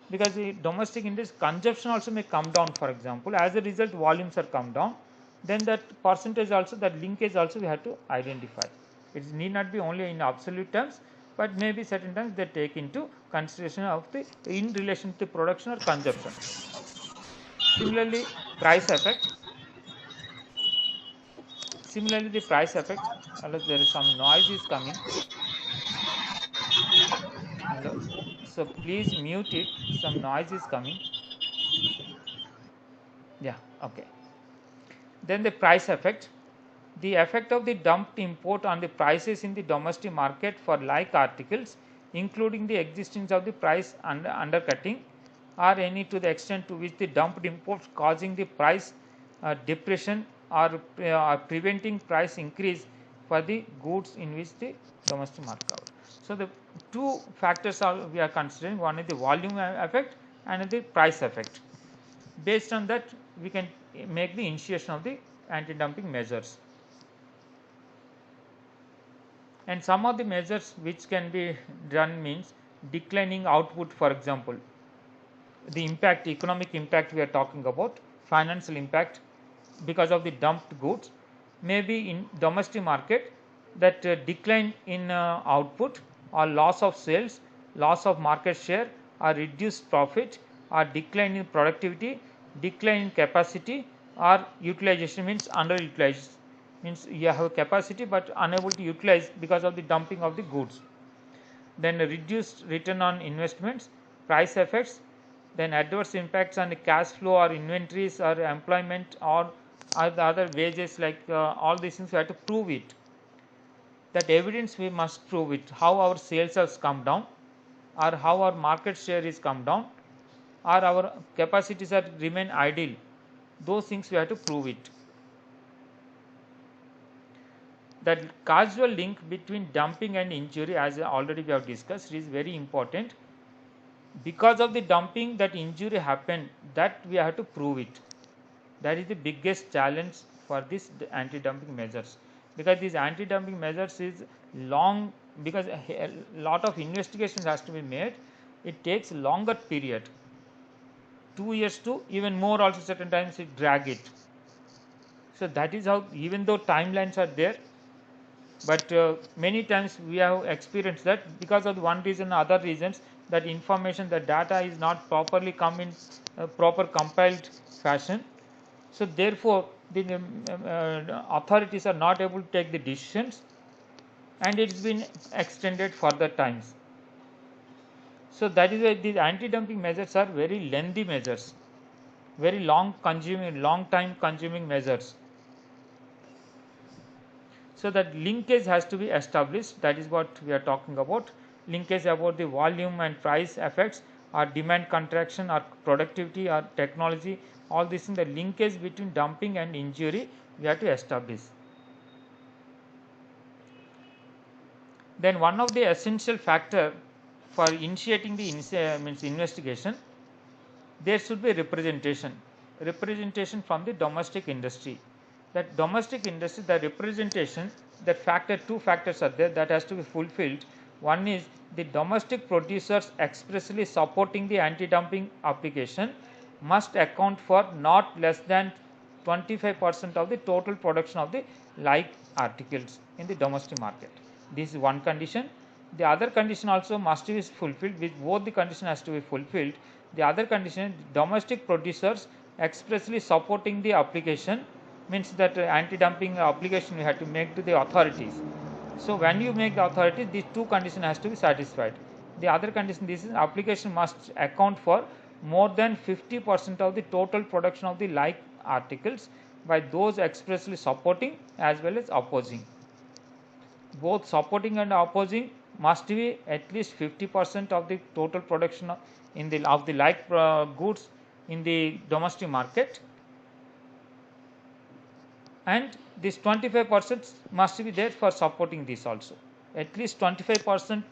because the domestic industry consumption also may come down, for example, as a result volumes are come down, then that percentage also, that linkage also we have to identify. It need not be only in absolute terms, but maybe certain times they take into consideration of the in relation to production or consumption. Similarly, price effect. Similarly, the price effect, unless there is some noise is coming. Hello. So please mute it. Some noise is coming. Yeah. Okay. Then the price effect. The effect of the dumped import on the prices in the domestic market for like articles, including the existence of the price undercutting, or any to the extent to which the dumped imports causing the price depression or preventing price increase for the goods in which the domestic market covered. So the two factors are we are considering. One is the volume effect and the price effect. Based on that, we can make the initiation of the anti-dumping measures. And some of the measures which can be done means declining output, for example, the impact, economic impact we are talking about, financial impact because of the dumped goods, maybe in domestic market, that decline in output or loss of sales, loss of market share or reduced profit or decline in productivity, decline in capacity or utilization means underutilized, means you have capacity but unable to utilize because of the dumping of the goods. Then reduced return on investments, price effects, then adverse impacts on the cash flow or inventories or employment or the other wages, like all these things we have to prove it. That evidence we must prove it, how our sales has come down or how our market share is come down or our capacities are remain idle. Those things we have to prove it. That causal link between dumping and injury, as already we have discussed, is very important. Because of the dumping that injury happened, that we have to prove it. That is the biggest challenge for this anti-dumping measures, because these anti-dumping measures is long, because a lot of investigations has to be made. It takes longer period, 2 years to even more also, certain times it drag it. So that is how, even though timelines are there, but many times we have experienced that because of one reason or other reasons, that information, the data is not properly come in proper compiled fashion. So therefore the authorities are not able to take the decisions, and it's been extended further times. So that is why these anti-dumping measures are very lengthy measures, very long time consuming measures. So that linkage has to be established. That is what we are talking about. Linkage about the volume and price effects or demand contraction or productivity or technology, all this in the linkage between dumping and injury we have to establish. Then one of the essential factor for initiating the investigation, there should be representation from the domestic industry. That domestic industry, the representation, that factor, two factors are there that has to be fulfilled. One is the domestic producers expressly supporting the anti-dumping application must account for not less than 25% of the total production of the like articles in the domestic market. This is one condition. The other condition also must be fulfilled, with both the condition has to be fulfilled. The other condition, domestic producers expressly supporting the application, means that anti-dumping application we have to make to the authorities. So when you make the authorities, these two conditions has to be satisfied. The other condition, this is application must account for more than 50% of the total production of the like articles by those expressly supporting as well as opposing. Both supporting and opposing must be at least 50% of the total production in the of the like goods in the domestic market, and this 25% must be there for supporting this also. At least 25%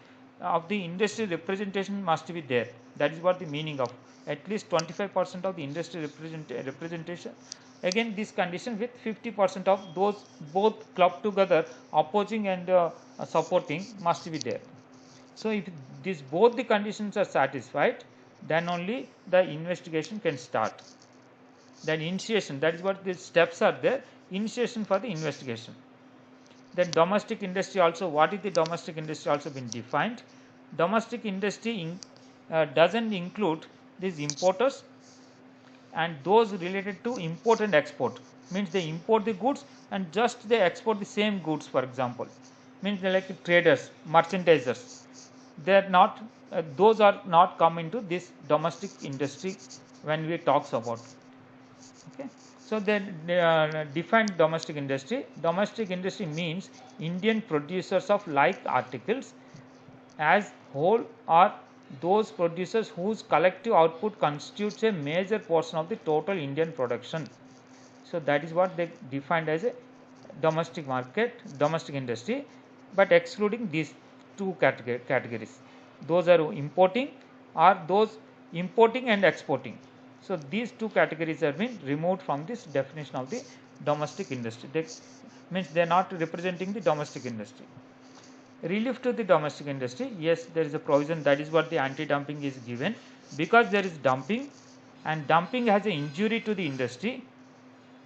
of the industry representation must be there. That is what the meaning of at least 25% of the industry representation. Again, this condition with 50% of those both clubbed together, opposing and supporting, must be there. So if these both the conditions are satisfied, then only the investigation can start. Then initiation, that is what the steps are there. Initiation for the investigation. Then domestic industry also, what is the domestic industry also been defined. Domestic industry doesn't include these importers and those related to import and export, means they import the goods and just they export the same goods, for example, means they like traders, merchandisers, they are not those are not come into this domestic industry when we talks about. Okay. So then defined domestic industry. Domestic industry means Indian producers of like articles as whole or those producers whose collective output constitutes a major portion of the total Indian production. So that is what they defined as a domestic market, domestic industry, but excluding these two categories. Those are importing or those importing and exporting. So these two categories have been removed from this definition of the domestic industry. They means they are not representing the domestic industry. Relief to the domestic industry, yes, there is a provision, that is what the anti-dumping is given, because there is dumping and dumping has an injury to the industry.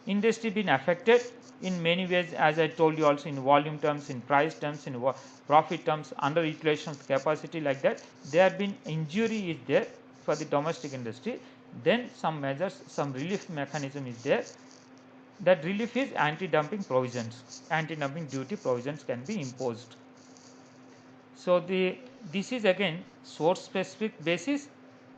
Industry been affected in many ways, as I told you, also in volume terms, in price terms, in profit terms, underutilization of capacity, like that. There have been injury is there for the domestic industry. Then some measures, some relief mechanism is there. That relief is anti-dumping provisions. Anti-dumping duty provisions can be imposed. So this is again source specific basis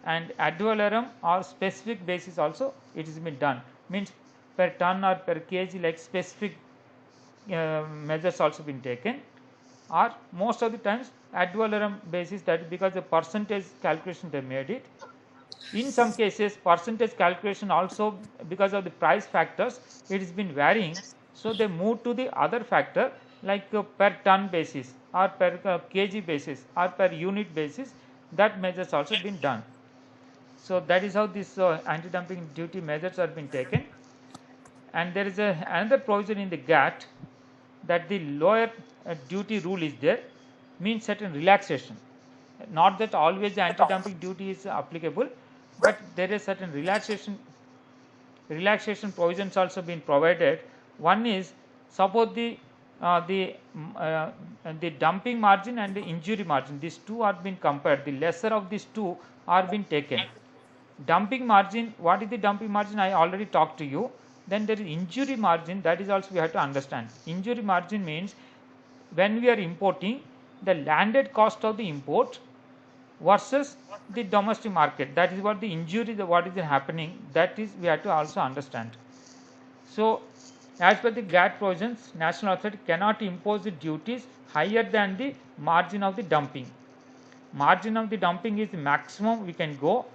and ad valorem or specific basis also it has been done, means per ton or per kg, like specific measures also been taken, or most of the times ad valorem basis, that because the percentage calculation they made it. In some cases percentage calculation also, because of the price factors, it has been varying, so they move to the other factor like per ton basis or per kg basis or per unit basis. That measures also been done. So that is how this anti-dumping duty measures are been taken. And there is another provision in the GATT that the lower duty rule is there, means certain relaxation. Not that always the anti-dumping duty is applicable, but there is certain relaxation provisions also been provided. One is, suppose the dumping margin and the injury margin, these two are been compared, the lesser of these two are been taken. Dumping margin, what is the dumping margin? I already talked to you. Then there is injury margin, that is also we have to understand. Injury margin means when we are importing, the landed cost of the import versus the domestic market, that is what the injury, what is happening, that is we have to also understand. So as per the GATT provisions, national authority cannot impose the duties higher than the margin of the dumping. Margin of the dumping is the maximum we can go,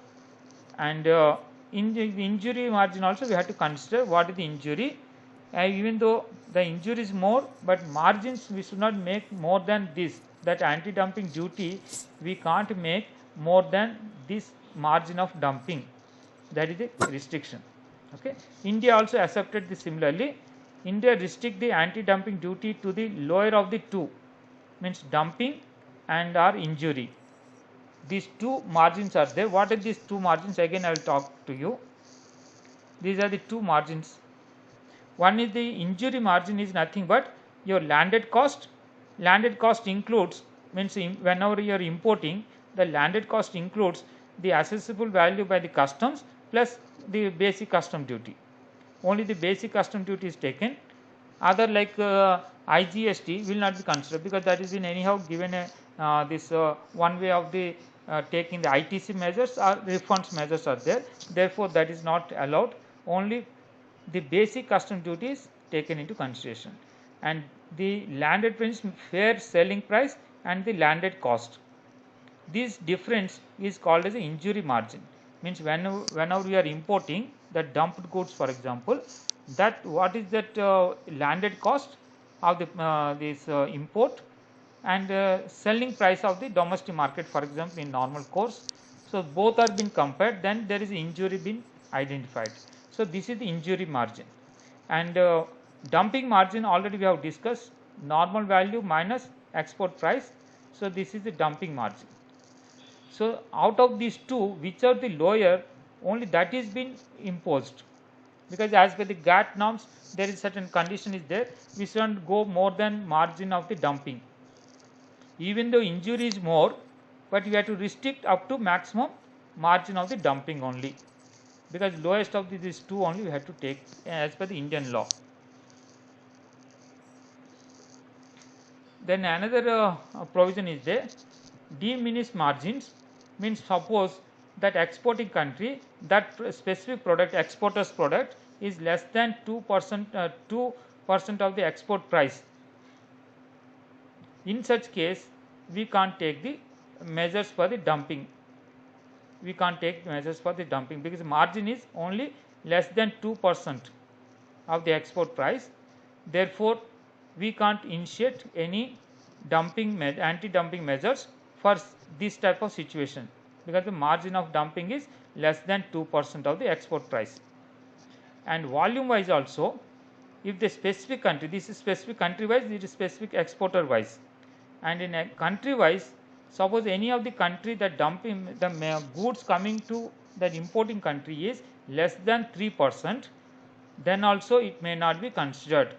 and in the injury margin also we have to consider what is the injury. Even though the injury is more, but margins we should not make more than this. That anti-dumping duty we can't make more than this margin of dumping. That is the restriction. Okay. India also accepted this similarly. India restrict the anti-dumping duty to the lower of the two, means dumping and or injury. These two margins are there. What are these two margins? Again I will talk to you. These are the two margins. One is the injury margin, is nothing but your landed cost. Landed cost includes, means whenever you are importing, the landed cost includes the accessible value by the customs plus the basic custom duty. Only the basic custom duty is taken. Other like IGST will not be considered, because that is in anyhow given a this one way of the taking the ITC measures or refunds measures are there. Therefore, that is not allowed. Only the basic custom duty is taken into consideration, and the landed price, fair selling price, and the landed cost. This difference is called as the injury margin. Means whenever we are importing the dumped goods, for example, that what is that landed cost of the this import, and selling price of the domestic market, for example, in normal course. So both are being compared, then there is injury being identified. So this is the injury margin. And dumping margin already we have discussed, normal value minus export price. So this is the dumping margin. So out of these two, which are the lower, only that is been imposed, because as per the GATT norms there is certain condition is there, we shouldn't go more than margin of the dumping. Even though injury is more, but we have to restrict up to maximum margin of the dumping only, because lowest of these two only we have to take as per the Indian law. Then another provision is there, diminished margins. Means suppose that exporting country, that specific product, exporter's product is less than 2% of the export price. In such case, we can't take the measures for the dumping. We can't take measures for the dumping, because margin is only less than 2% of the export price. Therefore, we can't initiate any dumping anti-dumping measures for this type of situation, because the margin of dumping is less than 2% of the export price. And volume wise also, if the specific country, this is specific country wise, it is specific exporter wise, and in a country wise, suppose any of the country that dumping the goods coming to that importing country is less than 3%, then also it may not be considered.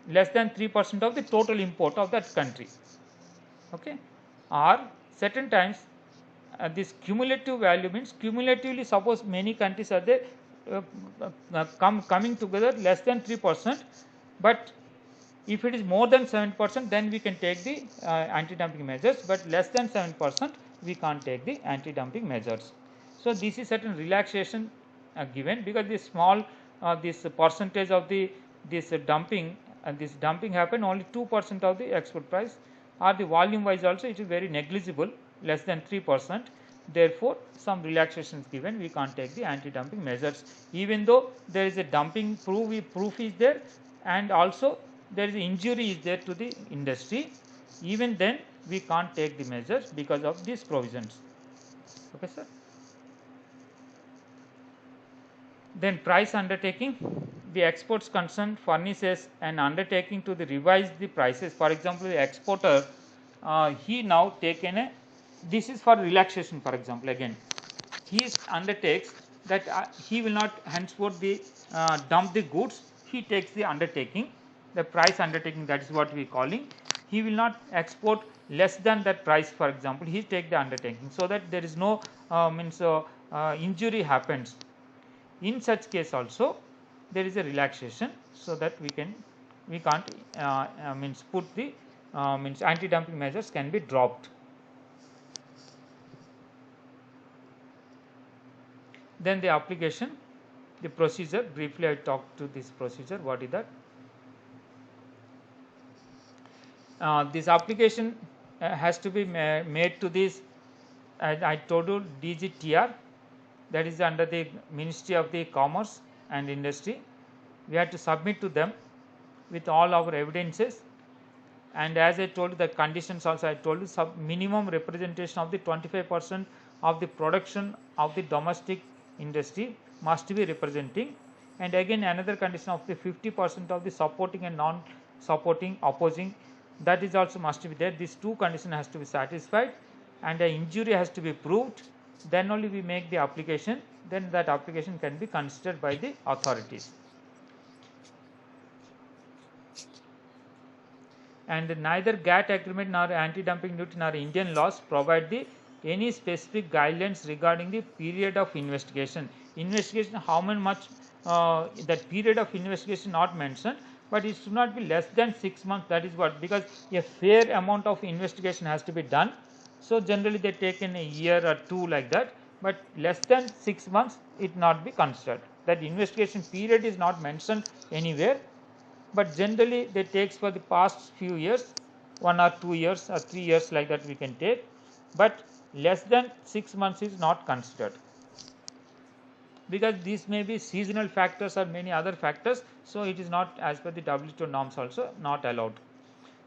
Less than 3% of the total import of that country. Okay. Or certain times this cumulative value means, cumulatively suppose many countries are there coming together less than 3%, but if it is more than 7%, then we can take the anti-dumping measures, but less than 7% we can't take the anti-dumping measures. So this is certain relaxation given, because this small this percentage of the this dumping happen only 2% of the export price, or the volume wise also it is very negligible, less than 3%. Therefore, some relaxation is given, we can't take the anti-dumping measures, even though there is a dumping proof is there, and also there is injury is there to the industry. Even then we can't take the measures because of these provisions. Okay, sir. Then price undertaking, the exports concern furnishes an undertaking to revise the prices. For example, the exporter he now taken a, this is for relaxation, for example, again he undertakes that he will not henceforth the dump the goods. He takes the undertaking, the price undertaking, that is what we calling. He will not export less than that price, for example, he take the undertaking, so that there is no injury happens. In such case also there is a relaxation, so that we can't put the anti-dumping measures can be dropped. Then the application, the procedure, briefly I talked to this procedure. What is that? This application has to be made to this, as I told you, DGTR, that is under the Ministry of the Commerce and Industry. We have to submit to them with all our evidences, and as I told you, the conditions also I told you, minimum representation of the 25% of the production of the domestic industry must be representing, and again another condition of the 50% of the supporting and non-supporting opposing, that is also must be there. These two conditions has to be satisfied, and the injury has to be proved. Then only we make the application, then that application can be considered by the authorities. And neither GATT agreement nor anti-dumping duty nor Indian laws provide the any specific guidelines regarding the period of investigation. Investigation, how much that period of investigation not mentioned, but it should not be less than 6 months. That is what, because a fair amount of investigation has to be done. So generally they take in a year or two like that, but less than 6 months it not be considered. That investigation period is not mentioned anywhere, but generally they takes for the past few years, 1 or 2 years or 3 years like that we can take, but less than 6 months is not considered, because these may be seasonal factors or many other factors, so it is not as per the WTO norms also not allowed.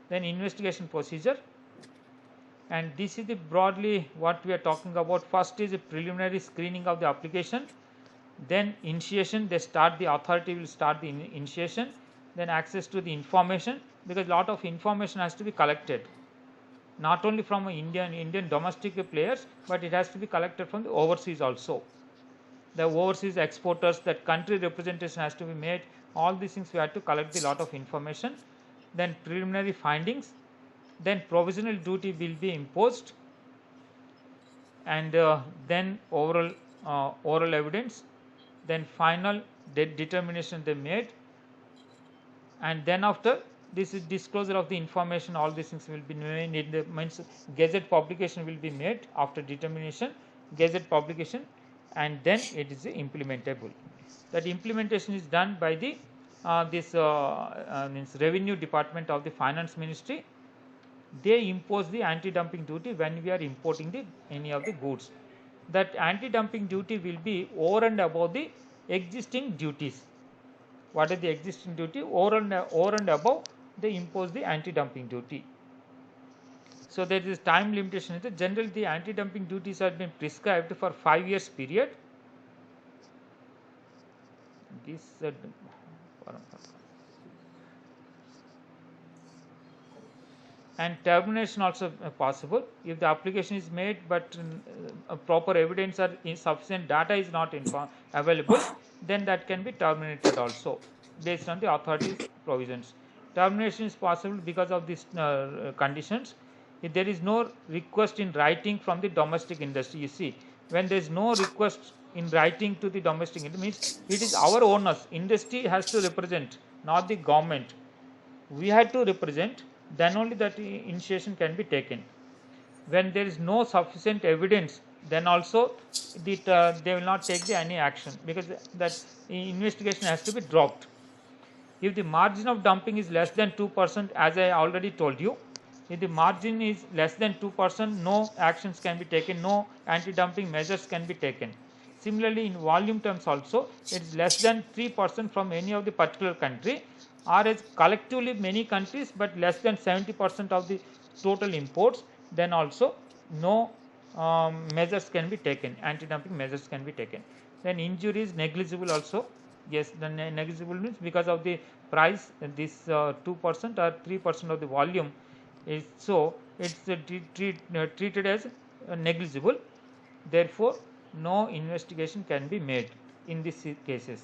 Then investigation procedure, and this is the broadly what we are talking about. First is a preliminary screening of the application, then initiation, they start, the authority will start the initiation, then access to the information, because lot of information has to be collected, not only from Indian domestic players, but it has to be collected from the overseas also. The overseas exporters, that country representation has to be made, all these things we have to collect the lot of information. Then preliminary findings, then provisional duty will be imposed, and then oral evidence, then final determination they made, and then after this is disclosure of the information, all these things will be made in the means gazette publication will be made after determination, gazette publication, and then it is implementable. That implementation is done by the means revenue department of the finance ministry. They impose the anti-dumping duty when we are importing any of the goods. That anti-dumping duty will be over and above the existing duties. What is the existing duty? Over and above, they impose the anti-dumping duty. So there is time limitation. Generally, the anti-dumping duties have been prescribed for 5 years period. This and termination also possible if the application is made, but proper evidence or insufficient data is not available, then that can be terminated also based on the authority's provisions. Termination is possible because of these conditions. If there is no request in writing from the domestic industry, you see, when there is no request in writing to the domestic industry, means it is our owners, industry has to represent, not the government. We had to represent, then only that initiation can be taken. When there is no sufficient evidence, then also they will not take any action, because that investigation has to be dropped. If the margin of dumping is less than 2%, as I already told you, if the margin is less than 2%, no actions can be taken, no anti-dumping measures can be taken. Similarly, in volume terms also, it is less than 3% from any of the particular country, or as collectively many countries, but less than 70% of the total imports, then also no measures can be taken, anti-dumping measures can be taken. Then injury is negligible also. Yes, the negligible means because of the price, this 2% or 3% of the volume is, so it's treated as negligible. Therefore, no investigation can be made in these cases.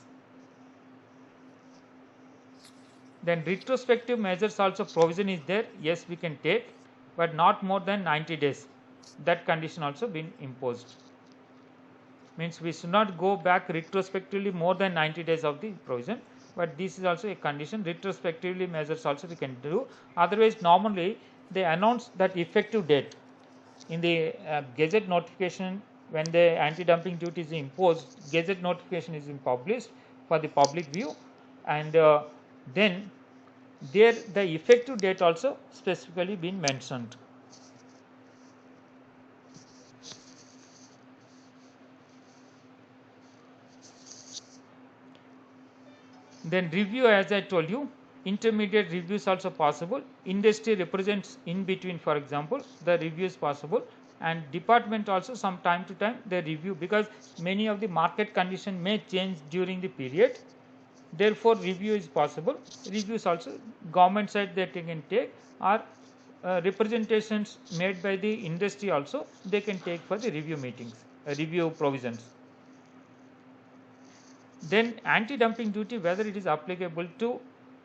Then retrospective measures also provision is there. Yes, we can take, but not more than 90 days. That condition also been imposed. Means we should not go back retrospectively more than 90 days of the provision, but this is also a condition. Retrospectively measures also we can do. Otherwise, normally they announce that effective date in the gazette notification. When the anti-dumping duty is imposed, gazette notification is published for the public view, and then there the effective date also specifically been mentioned. Then review, as I told you, intermediate review is also possible. Industry represents in between, for example, the review is possible, and department also some time to time they review, because many of the market condition may change during the period. Therefore, review is possible. Reviews also government side they can take, or representations made by the industry also they can take for the review meetings, review provisions. Then anti-dumping duty, whether it is applicable to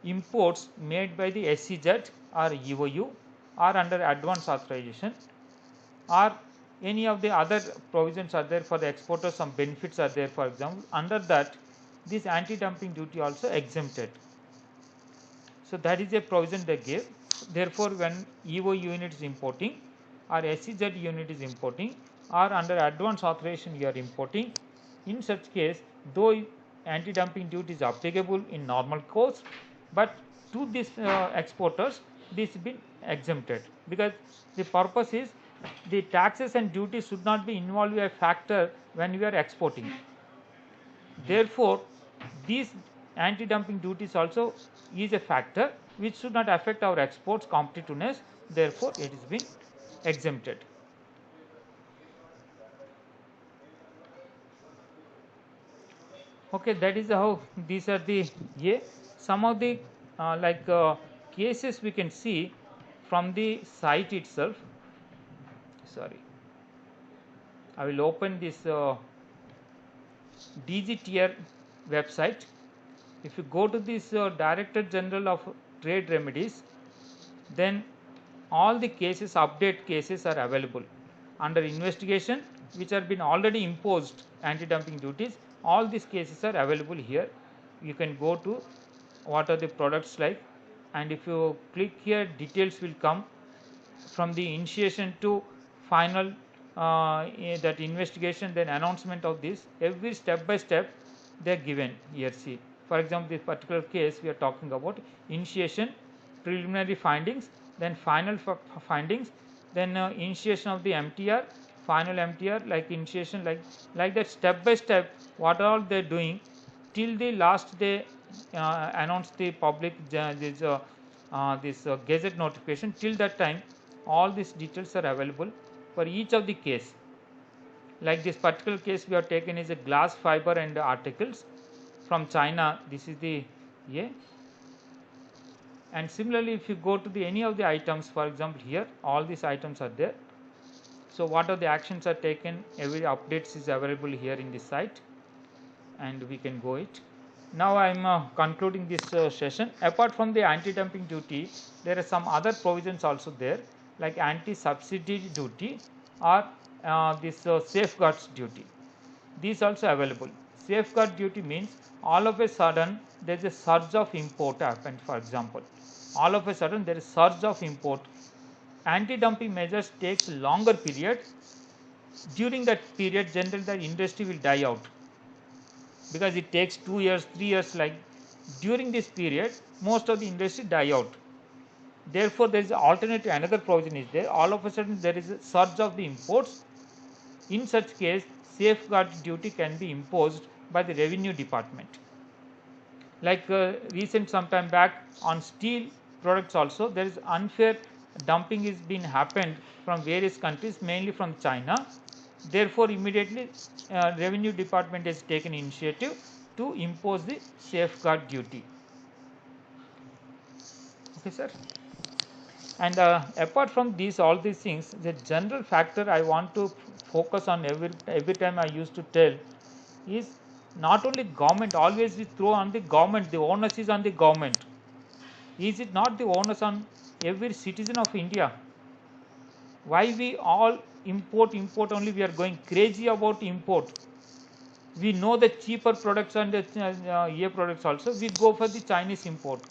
imports made by the SEZ or EOU, or under advance authorization, or any of the other provisions are there for the exporters, some benefits are there, for example, under that this anti-dumping duty also exempted. So that is a provision they gave. Therefore, when EO unit is importing or SEZ unit is importing or under advance authorization you are importing, in such case, though anti-dumping duty is applicable in normal course, but to these exporters this has been exempted, because the purpose is the taxes and duties should not be involved a factor when we are exporting. Therefore, these anti-dumping duties also is a factor which should not affect our exports competitiveness. Therefore, it has been exempted. Okay, that is how these are the some of the cases we can see from the site itself. Sorry, I will open this DGTR website. If you go to this Director General of Trade Remedies, then all the cases, update cases are available under investigation which have been already imposed anti-dumping duties. All these cases are available here. You can go to what are the products like, and if you click here, details will come from the initiation to final that investigation, then announcement of this, every step by step they are given here. See, for example, this particular case we are talking about initiation, preliminary findings, then final findings, then initiation of the MTR, final MTR, like initiation, like that step by step what all they are doing till the last day announce the public this gazette notification. Till that time all these details are available for each of the case. Like this particular case we have taken is a glass fiber and articles from China. This is the and similarly if you go to the any of the items, for example here all these items are there. So what are the actions are taken, every updates is available here in this site, and we can go it. Now I am concluding this session. Apart from the anti-dumping duty, there are some other provisions also there, like anti-subsidy duty or this safeguards duty. These also available. Safeguard duty means all of a sudden there is a surge of import happened. For example, all of a sudden there is surge of import. Anti-dumping measures takes longer period. During that period, generally the industry will die out, because it takes 2 years, 3 years. Like during this period, most of the industry die out. Therefore, there is alternative, another provision is there. All of a sudden, there is a surge of the imports. In such case, safeguard duty can be imposed by the revenue department. Like recent sometime back on steel products also, there is unfair dumping is being happened from various countries, mainly from China. Therefore, immediately revenue department has taken initiative to impose the safeguard duty. Okay, sir. And apart from these, all these things, the general factor I want to focus on every time I used to tell is not only government. Always we throw on the government. The onus is on the government. Is it not the onus on every citizen of India? Why we all import only? We are going crazy about import. We know the cheaper products and the products also. We go for the Chinese import.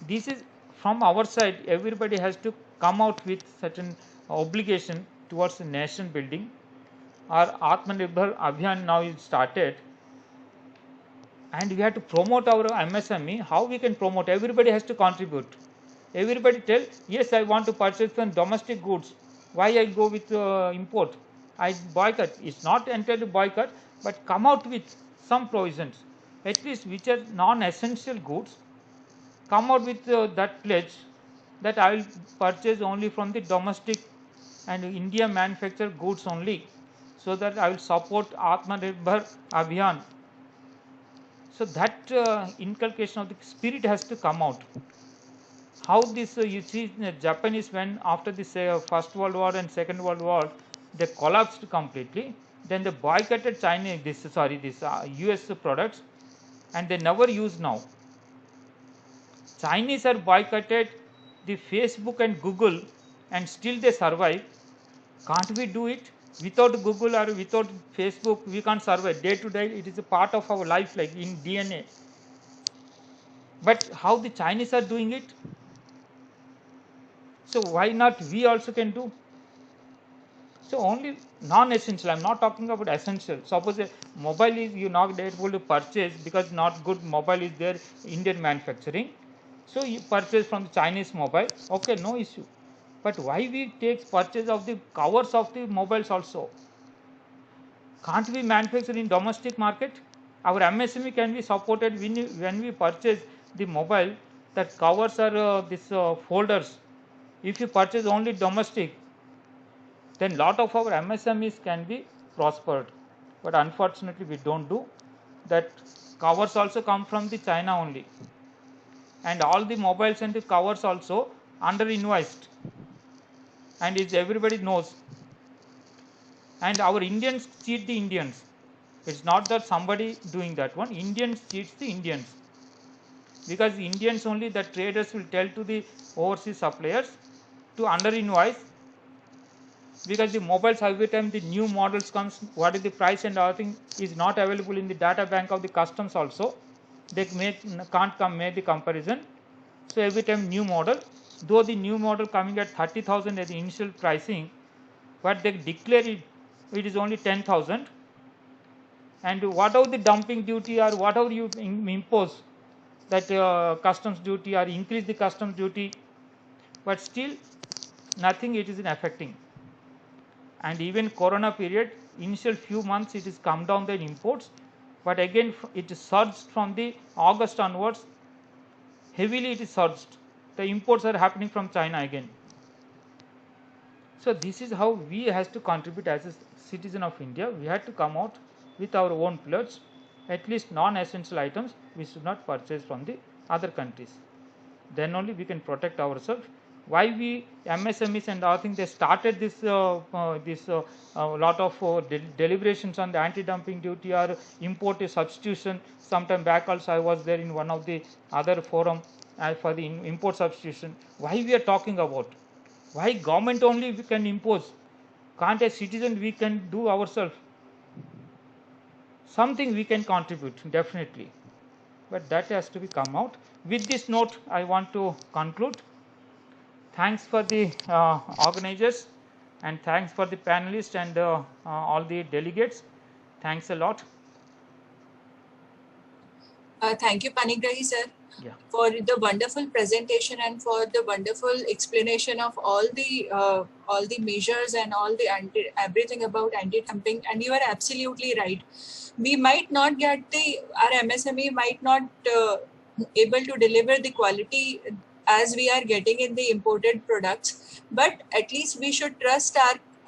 This is from our side. Everybody has to come out with certain obligation towards the nation building. Our Atmanirbhar Abhiyan now is started, and we have to promote our MSME. How we can promote? Everybody has to contribute. Everybody tell, yes, I want to purchase from domestic goods. Why I go with import? I boycott. It's not entirely boycott, but come out with some provisions, at least which are non-essential goods. Come out with that pledge that I will purchase only from the domestic and India manufactured goods only, so that I will support Atmanirbhar Abhiyan. So that inculcation of the spirit has to come out. How this you see Japanese, when after this First World War and Second World War they collapsed completely, then they boycotted China, this US products, and they never use now. Chinese are boycotted the Facebook and Google, and still they survive. Can't we do it? Without Google or without Facebook, we can't survive. Day to day, it is a part of our life, like in DNA. But how the Chinese are doing it? So why not we also can do? So only non-essential. I'm not talking about essential. Suppose a mobile is you not able to purchase because not good mobile is there Indian manufacturing. So you purchase from the Chinese mobile. Okay, no issue. But why we take purchase of the covers of the mobiles also? Can't we manufacture in domestic market? Our MSME can be supported when we purchase the mobile. That covers are this folders. If you purchase only domestic, then lot of our MSMEs can be prospered. But unfortunately, we don't do that. Covers also come from the China only, and all the mobiles and the covers also under invoiced, and is everybody knows. And our Indians cheat the Indians. It's not that somebody doing that one. Indians cheats the Indians, because Indians only, the traders will tell to the overseas suppliers to under invoice, because the mobiles every time the new models comes, what is the price and everything is not available in the data bank of the customs also. They can't come make the comparison. So every time new model, though the new model coming at 30,000 as the initial pricing, but they declare it is only 10,000. And whatever the dumping duty or whatever you impose, that customs duty or increase the customs duty, but still nothing it is in affecting. And even corona period, initial few months it is come down the imports, but again it is surged from the August onwards, heavily it is surged. The imports are happening from China again. So this is how we has to contribute as a citizen of India. We had to come out with our own pledge. At least non-essential items we should not purchase from the other countries. Then only we can protect ourselves. Why we MSMEs and I think they started this lot of deliberations on the anti-dumping duty or import substitution. Sometime back also I was there in one of the other forum for the import substitution. Why we are talking about? Why government only we can impose? Can't a citizen we can do ourselves? Something we can contribute definitely, but that has to be come out. With this note, I want to conclude. Thanks for the organizers, and thanks for the panelists and all the delegates. Thanks a lot. Thank you, Panigrahi sir, Yeah. for the wonderful presentation and for the wonderful explanation of all the measures and all the everything about anti-dumping. And you are absolutely right. We might not get our MSME might not able to deliver the quality as we are getting in the imported products, but at least we should trust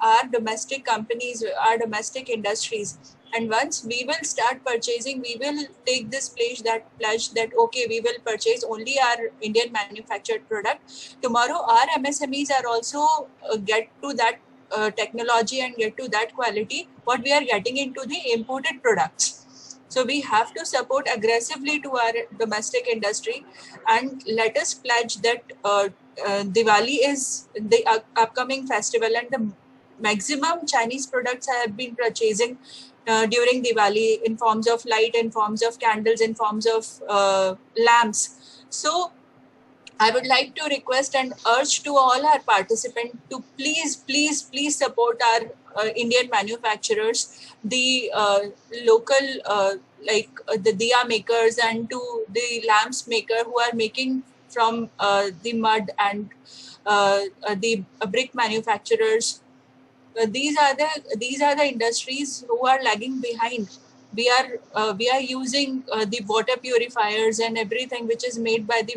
our domestic companies, our domestic industries. And once we will start purchasing, we will take this pledge that okay, we will purchase only our Indian manufactured product. Tomorrow, our MSMEs are also get to that technology and get to that quality what we are getting into the imported products. So we have to support aggressively to our domestic industry, and let us pledge that Diwali is the upcoming festival, and the maximum Chinese products I have been purchasing during Diwali in forms of light, in forms of candles, in forms of lamps. So I would like to request and urge to all our participants to please support our Indian manufacturers, the local like the diya makers and to the lamps maker who are making from the mud, and the brick manufacturers. These are the industries who are lagging behind. We are using the water purifiers and everything which is made by the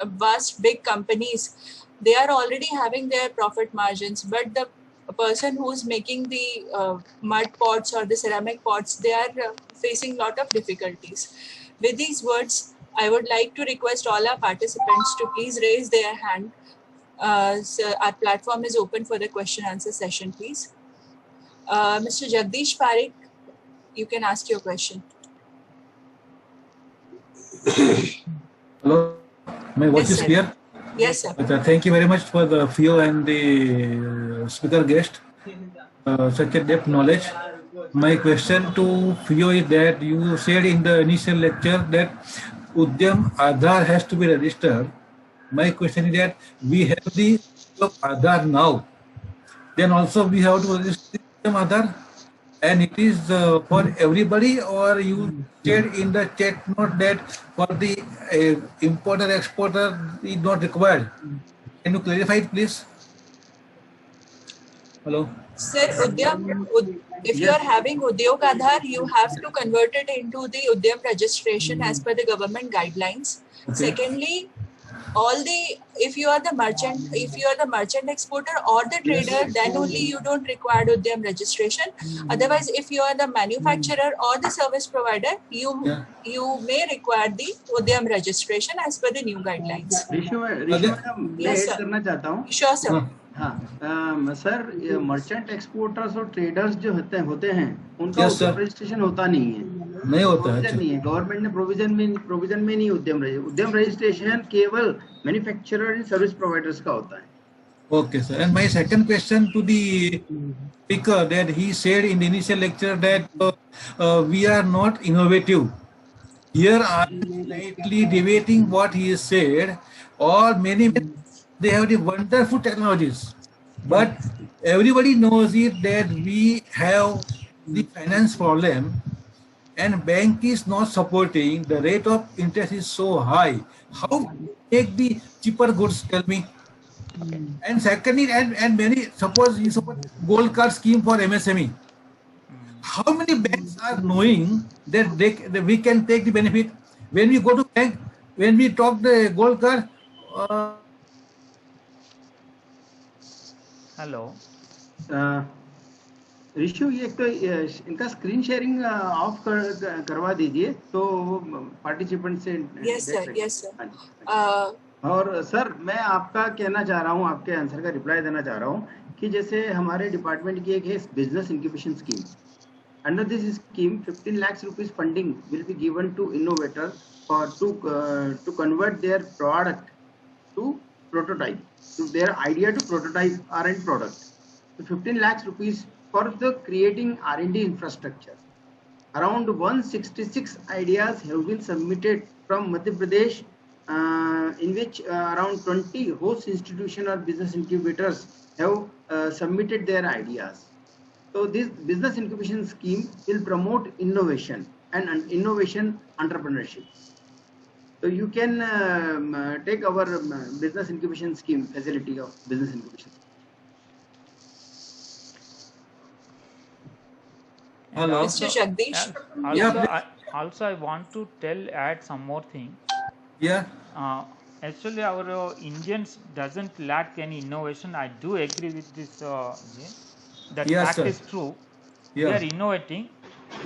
vast big companies. They are already having their profit margins, but the person who's making the mud pots or the ceramic pots, they are facing lot of difficulties. With these words, I would like to request all our participants to please raise their hand. So our platform is open for the question answer session, please. Mr. Jagdish Parekh, you can ask your question. Hello, my voice Yes, is sir. clear. Yes, sir. Thank you very much for the few and the speaker guest. such a depth knowledge. My question to you is that you said in the initial lecture that Udyam Aadhaar has to be registered. My question is that we have the Aadhaar now. Then also we have to register Udyam Aadhaar, and it is for everybody, or you said in the chat note that for the importer exporter is not required. Can you clarify it, please? Hello. Sir, if you are having Udyog Aadhaar, you have to convert it into the Udyam registration as per the government guidelines. Okay. Secondly, if you are the merchant exporter or the trader, then only you don't require Udyam registration. Otherwise, if you are the manufacturer or the service provider, you may require the Udyam registration as per the new guidelines. Rishi madam मैं Yes, add sir. करना चाहता हूँ Sure, sir. हाँ sir merchant exporters और traders जो होते हैं उनका Yes, sir. उद्यम रजिस्ट्रेशन होता नहीं है, नहीं होता है, प्रोविजन नहीं है, गवर्नमेंट ने प्रोविजन में नहीं उद्यम रजिस्ट्रेशन केवल मैन्युफैक्चरर एंड सर्विस प्रोवाइडर्स का होता है. Okay, sir. And my second question to the speaker, that he said in the initial lecture that we are not innovative. Here I am slightly debating what he has said. Or many they have the wonderful technologies, but everybody knows it that we have the finance problem, and bank is not supporting. The rate of interest is so high. How take the cheaper goods? Tell me. And secondly, and many suppose you suppose gold card scheme for MSME. How many banks are knowing that that we can take the benefit when we go to bank, when we talk the gold card? Hello. Rishu ये तो इनका screen sharing of करवा दीजिए तो participant से. Yes, sir. Yes, sir. और sir मैं आपका कहना चाह रहा हूँ, आपके आंसर का रिप्लाई देना चाह रहा हूँ कि जैसे हमारे डिपार्टमेंट की एक है business incubation scheme. Under this scheme 15 lakh rupees funding will be given to innovator for to convert their product to prototype, to their idea to prototype R&D product. So 15 lakhs rupees for the creating R&D infrastructure. Around 166 ideas have been submitted from Madhya Pradesh, in which around 20 host institution or business incubators have submitted their ideas. So this business incubation scheme will promote innovation and innovation entrepreneurship. So you can take our business incubation scheme facility of business incubation. And Hello. also, Mr. Jagdish. also I want to add some more thing. Yeah. Actually, our Indians doesn't lack any innovation. I do agree with this. That Yes, fact sir. is true. Yes. We are innovating.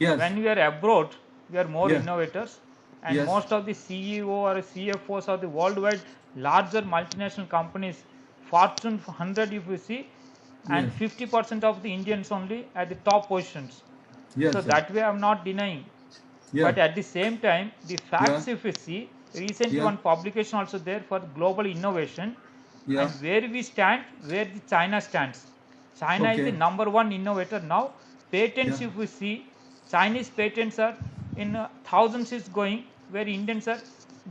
Yes. When we are abroad, we are more Yes. innovators. And Yes. most of the CEO or CFOs of the worldwide larger multinational companies, Fortune 100 if you see, and Yes. 50% of the Indians only at the top positions. Yes. So sir. that way I'm not denying. Yeah. But at the same time, the facts Yeah. if you see, recently Yeah. one publication also there for global innovation, Yeah. and where we stand, where the China stands. China is Okay. the number one innovator now. Patents, Yeah. if we see, Chinese patents are in thousands is going, where Indians are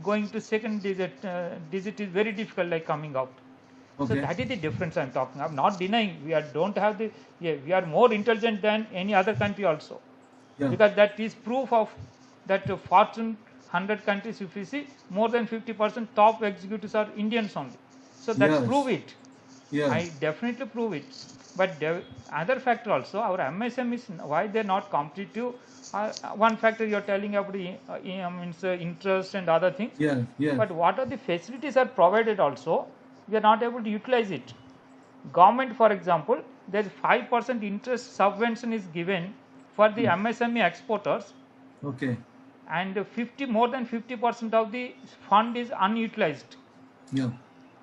going to second digit. Digit is very difficult, like coming out. So Okay. that is the difference I'm talking. I'm not denying don't have the. Yeah, we are more intelligent than any other country also, Yeah. because that is proof of that Fortune 100 countries. If you see, more than 50% top executives are Indians only. So that Yes. prove it. Yeah. I definitely prove it. But other factor also, our MSM is why they're not competitive. One factor you're telling about the interest and other things. Yeah. Yeah. But what are the facilities are provided also, we are not able to utilize it. Government, for example, there's 5% interest subvention is given for the MSME exporters, Okay. and more than 50% of the fund is unutilized. Yeah.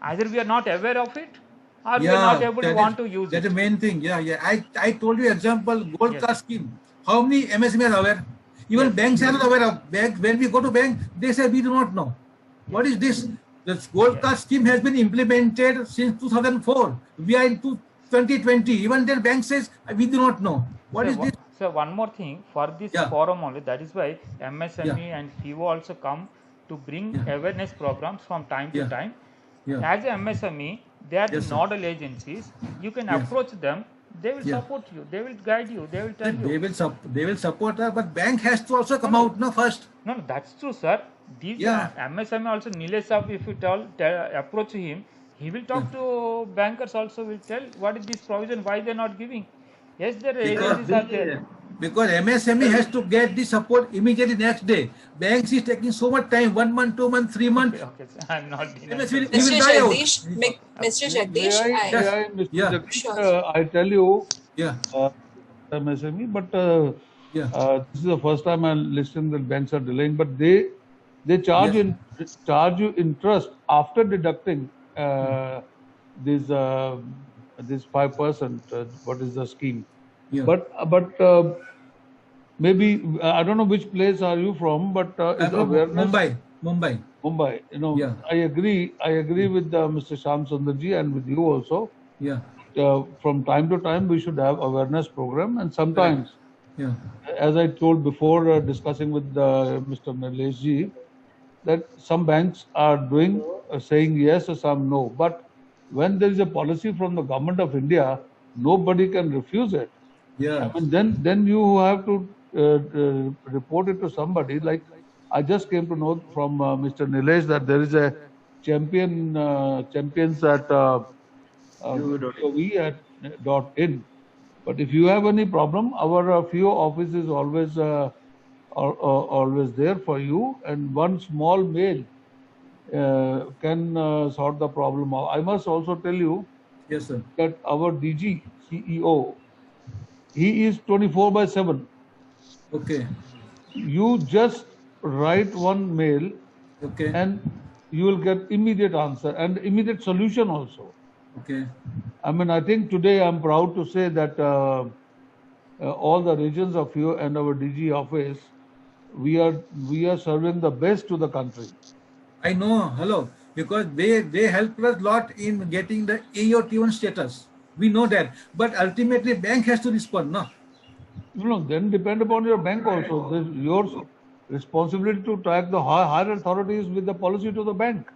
Either we are not aware of it, or we Yeah. are not able to want to use That's it. the main thing. Yeah. Yeah. I told you example gold Yes. card scheme. How many MSME are aware? Even banks are not aware of. Bank, when we go to bank, they say we do not know. What is this? The gold card scheme has been implemented since 2004. We are in 2020. Even then bank says, we do not know. What is this? So one more thing for this Yeah. forum only, that is why MSME Yeah. and FIO also come to bring Yeah. awareness programs from time to Yeah. time. Yeah. As a MSME, they are the Yes, sir. nodal agencies. You can Yes. approach them. They will Yeah. support you. They will guide you. They will tell They you. will support her, but bank has to also come out now first. No, that's true, sir. These Yeah. MSME also, Nilesh Saab, if you approach him, he will talk to bankers also, will tell what is this provision, why they are not giving. Yes, their agencies are there. Because MSME has to get the support immediately next day. Banks is taking so much time, 1 month, 2 months, 3 months. Okay, sir. I'm not denying. MSME that. we will Mr. die out. Jagdish, Mr. Jagdish, Mr. Yeah. Jagdish, Sure. I tell you, Yeah, MSME, but yeah, this is the first time I'm listening that banks are delaying, but they charge Yes. charge you interest after deducting this 5%. What is the scheme? yeah. But maybe I don't know which place are you from, but I'm is from awareness Mumbai. Mumbai. You know, Yeah. I agree with Mr. Sham Sundarji and with you also. Yeah, From time to time, we should have awareness program, and sometimes, yeah, as I told before, discussing with Mr. Nilesh ji, that some banks are doing saying yes or some no. But when there is a policy from the government of India, nobody can refuse it. yeah. I mean, then you have to report it to somebody. Like I just came to know from Mr. Nilesh that there is a champions at .in. But if you have any problem, our FIO office is always there for you, and one small mail can sort the problem out. I must also tell you Yes, sir. that our DG CEO, he is 24/7. Okay, You just write one mail okay, and you will get immediate answer and immediate solution also. okay. I mean, I think today I'm proud to say that all the regions of you and our DG office, we are serving the best to the country. I know, hello, because they helped us lot in getting the AO1 status. We know that, but ultimately bank has to respond, no? Then depend upon your bank also. This your responsibility to track the higher authorities with the policy to the bank.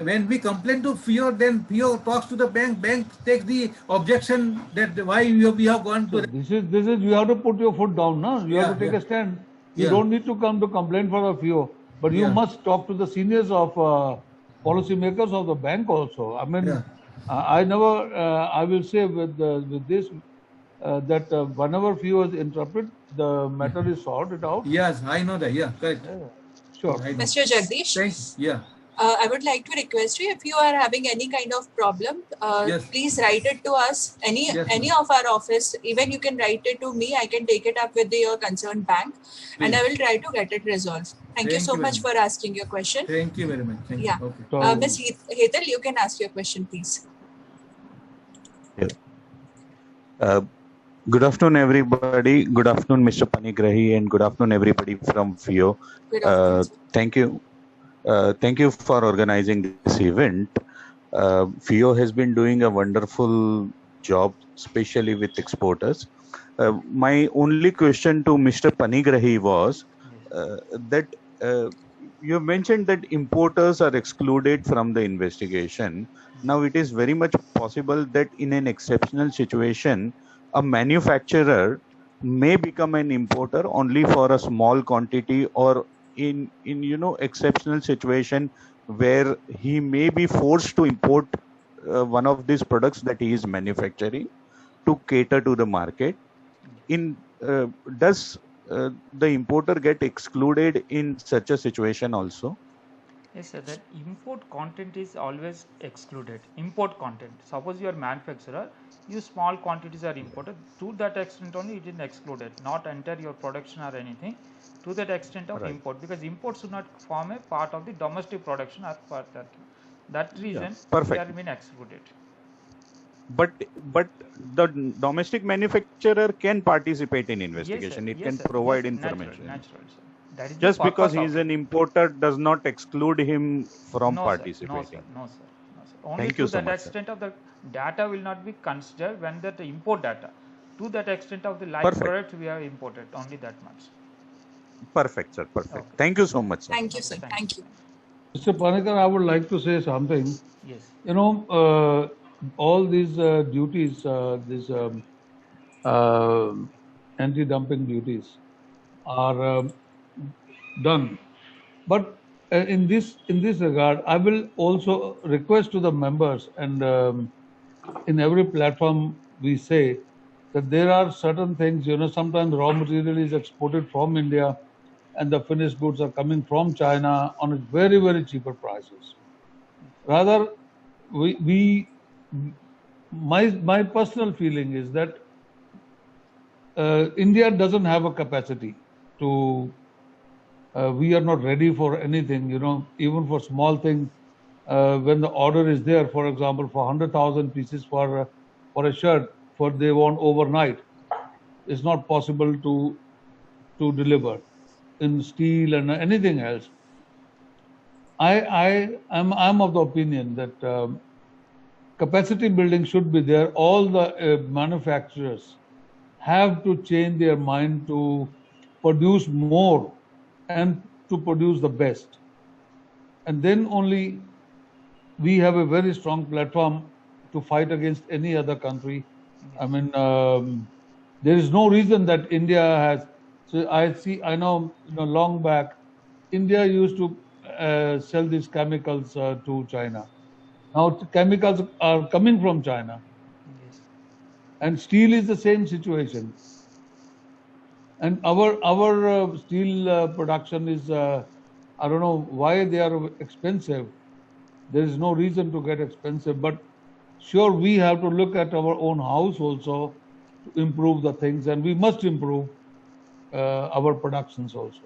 When we complain to FIO, then FIO talks to the bank. Bank takes the objection that why we have gone to. So this is you have to put your foot down, no? You have to take Yeah. a stand. You Yeah. don't need to come to complain for the FIO, but you Yeah. must talk to the seniors of policymakers of the bank also. I mean, Yeah. I never. I will say with this that whenever FIO is interrupted, the matter is sorted out. Yes, I know that. Yeah, correct. Sure. I know. Mr. Jagdish, Thanks. Yeah. I would like to request you, if you are having any kind of problem, Yes. please write it to us. Any Yes, of our office, even you can write it to me. I can take it up with your concerned bank, and I will try to get it resolved. Thank you Thank so you much very for asking your question. Thank you very much. Thank Yeah. you. Okay. So, Ms. Hetal, you can ask your question, please. Good afternoon, everybody. Good afternoon, Mr. Panigrahi, and good afternoon, everybody from FIO. Good afternoon. sir. Thank you. Thank you for organizing this event. FIO has been doing a wonderful job, especially with exporters. My only question to Mr. Panigrahi was that you mentioned that importers are excluded from the investigation. Now, it is very much possible that in an exceptional situation, a manufacturer may become an importer only for a small quantity, or in exceptional situation where he may be forced to import one of these products that he is manufacturing to cater to the market. Does the importer get excluded in such a situation also? Yes, sir. That import content is always excluded. Import content. Suppose you are manufacturer, you small quantities are imported. To that extent only it is excluded. Not enter your production or anything. To that extent of Right. import, because import should not form a part of the domestic production as per that reason perfect. they are being excluded. But the domestic manufacturer can participate in investigation. Yes, It can sir. provide Yes, information. Natural, sir. That is Just the because purpose he is of an it. importer does not exclude him from No, sir. participating. No, sir. No, sir. No, sir. Only Thank to you so that much, sir. extent of the data will not be considered when that import data. To that extent of the live Perfect. product we have imported, only that much. Perfect, sir. Perfect. Okay. Thank you so much, sir. Thank you, Okay, sir. thank Thank you. Mr. Panikkar, I would like to say something. Yes. You know, all these duties, these anti-dumping duties are done. But in this regard, I will also request to the members, and in every platform we say that there are certain things. You know, sometimes raw material is exported from India, and the finished goods are coming from China on a very, very cheaper prices. Rather, my personal feeling is that India doesn't have a capacity to. We are not ready for anything. You know, even for small things. When the order is there, for example, for 100,000 pieces for a shirt, for they want overnight, it's not possible to deliver in steel and anything else. I'm of the opinion that capacity building should be there. All the manufacturers have to change their mind to produce more and to produce the best, and then only we have a very strong platform to fight against any other country. I mean, there is no reason that India has. So I know, long back, India used to sell these chemicals to China. Now chemicals are coming from China, Yes. and steel is the same situation. And our steel production is, I don't know why they are expensive. There is no reason to get expensive, but sure, we have to look at our own house also to improve the things, and we must improve our productions also.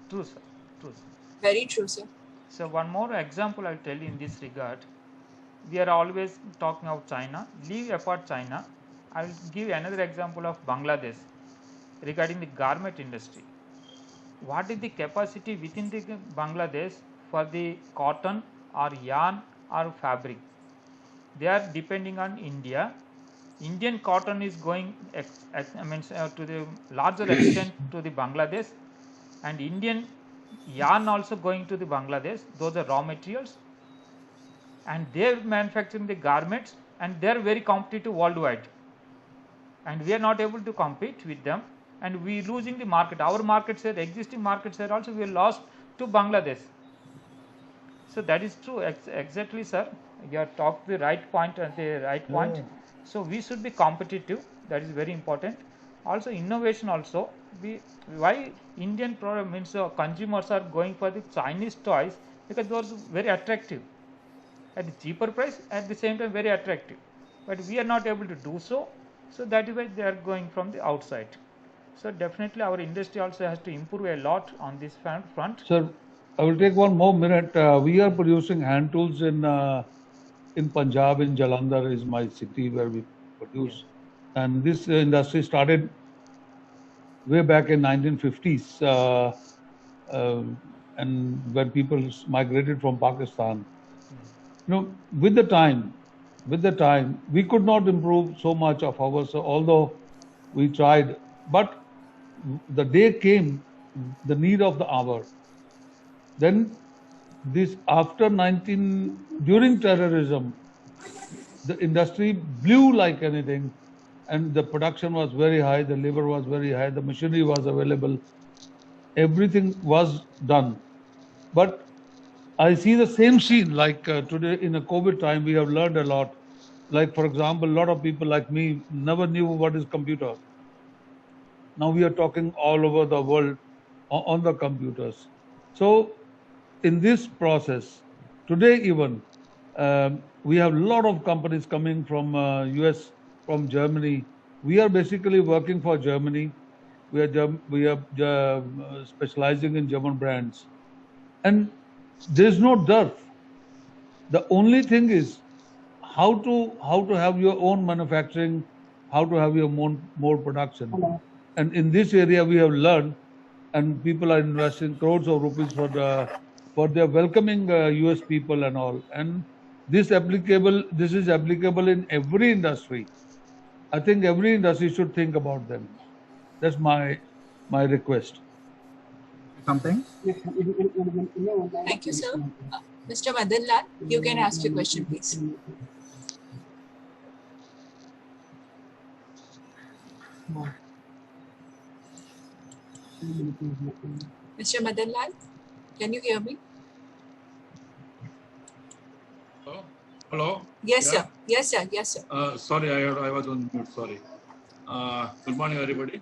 True, sir. True, sir. Very true, sir. So one more example I'll tell you in this regard. We are always talking of China. Leave apart China, I will give another example of Bangladesh regarding the garment industry. What is the capacity within the Bangladesh for the cotton or yarn or fabric? They are depending on India. Indian cotton is going to the larger extent to the Bangladesh, and Indian yarn also going to the Bangladesh. Those are raw materials, and they're manufacturing the garments, and they're very competitive worldwide, and we are not able to compete with them, and we losing the market. Our market share, existing market share also we lost to Bangladesh. So that is true, exactly, sir. You have talked the right point at the right point. Yeah. So we should be competitive. That is very important. Also innovation also. Why Indian product means consumers are going for the Chinese toys, because those are very attractive at the cheaper price, at the same time very attractive. But we are not able to do so. So that is why they are going from the outside. So definitely our industry also has to improve a lot on this front. Sir, I will take one more minute. We are producing hand tools in Punjab, in Jalandhar is my city where we produce. And this industry started way back in 1950s, and when people migrated from Pakistan. You know, with the time, we could not improve so much of ours, although we tried. But the day came, the need of the hour. Then this during terrorism, the industry blew like anything, and the production was very high, the labor was very high, the machinery was available, everything was done. But I see the same scene like today in the COVID time. We have learned a lot. Like, for example, a lot of people like me never knew what is computer. Now we are talking all over the world on the computers. So in this process, today even, we have a lot of companies coming from US, from Germany. We are basically working for Germany. We are specializing in German brands, and there's no dearth. The only thing is how to have your own manufacturing, how to have your more production. And in this area we have learned, and people are investing crores of rupees for their welcoming US people and all. And this is applicable in every industry. I think every industry should think about them. That's my request. Something? Thank you, sir. Mr. Madan Lal, you can ask your question, please. Mr. Madan Lal, can you hear me? Hello? Yes, Yeah. sir. Yes, sir. Yes, sir. Sorry, I was on mute, sorry. Good morning, everybody.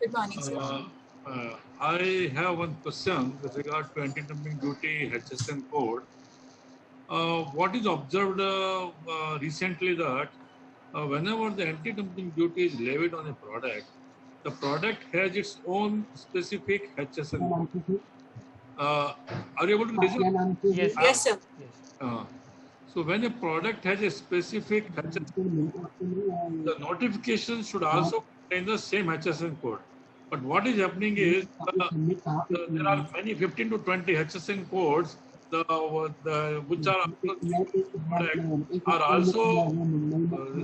Good morning, sir. I have one question with regard to anti-dumping duty HSN code. What is observed recently that whenever the anti-dumping duty is levied on a product, the product has its own specific HSN code. Are you able to listen? Yes. Yes, sir. Yes. So when a product has a specific HSN code, the notification should also contain the same HSN code. But what is happening is there are many 15 to 20 HSN codes which are also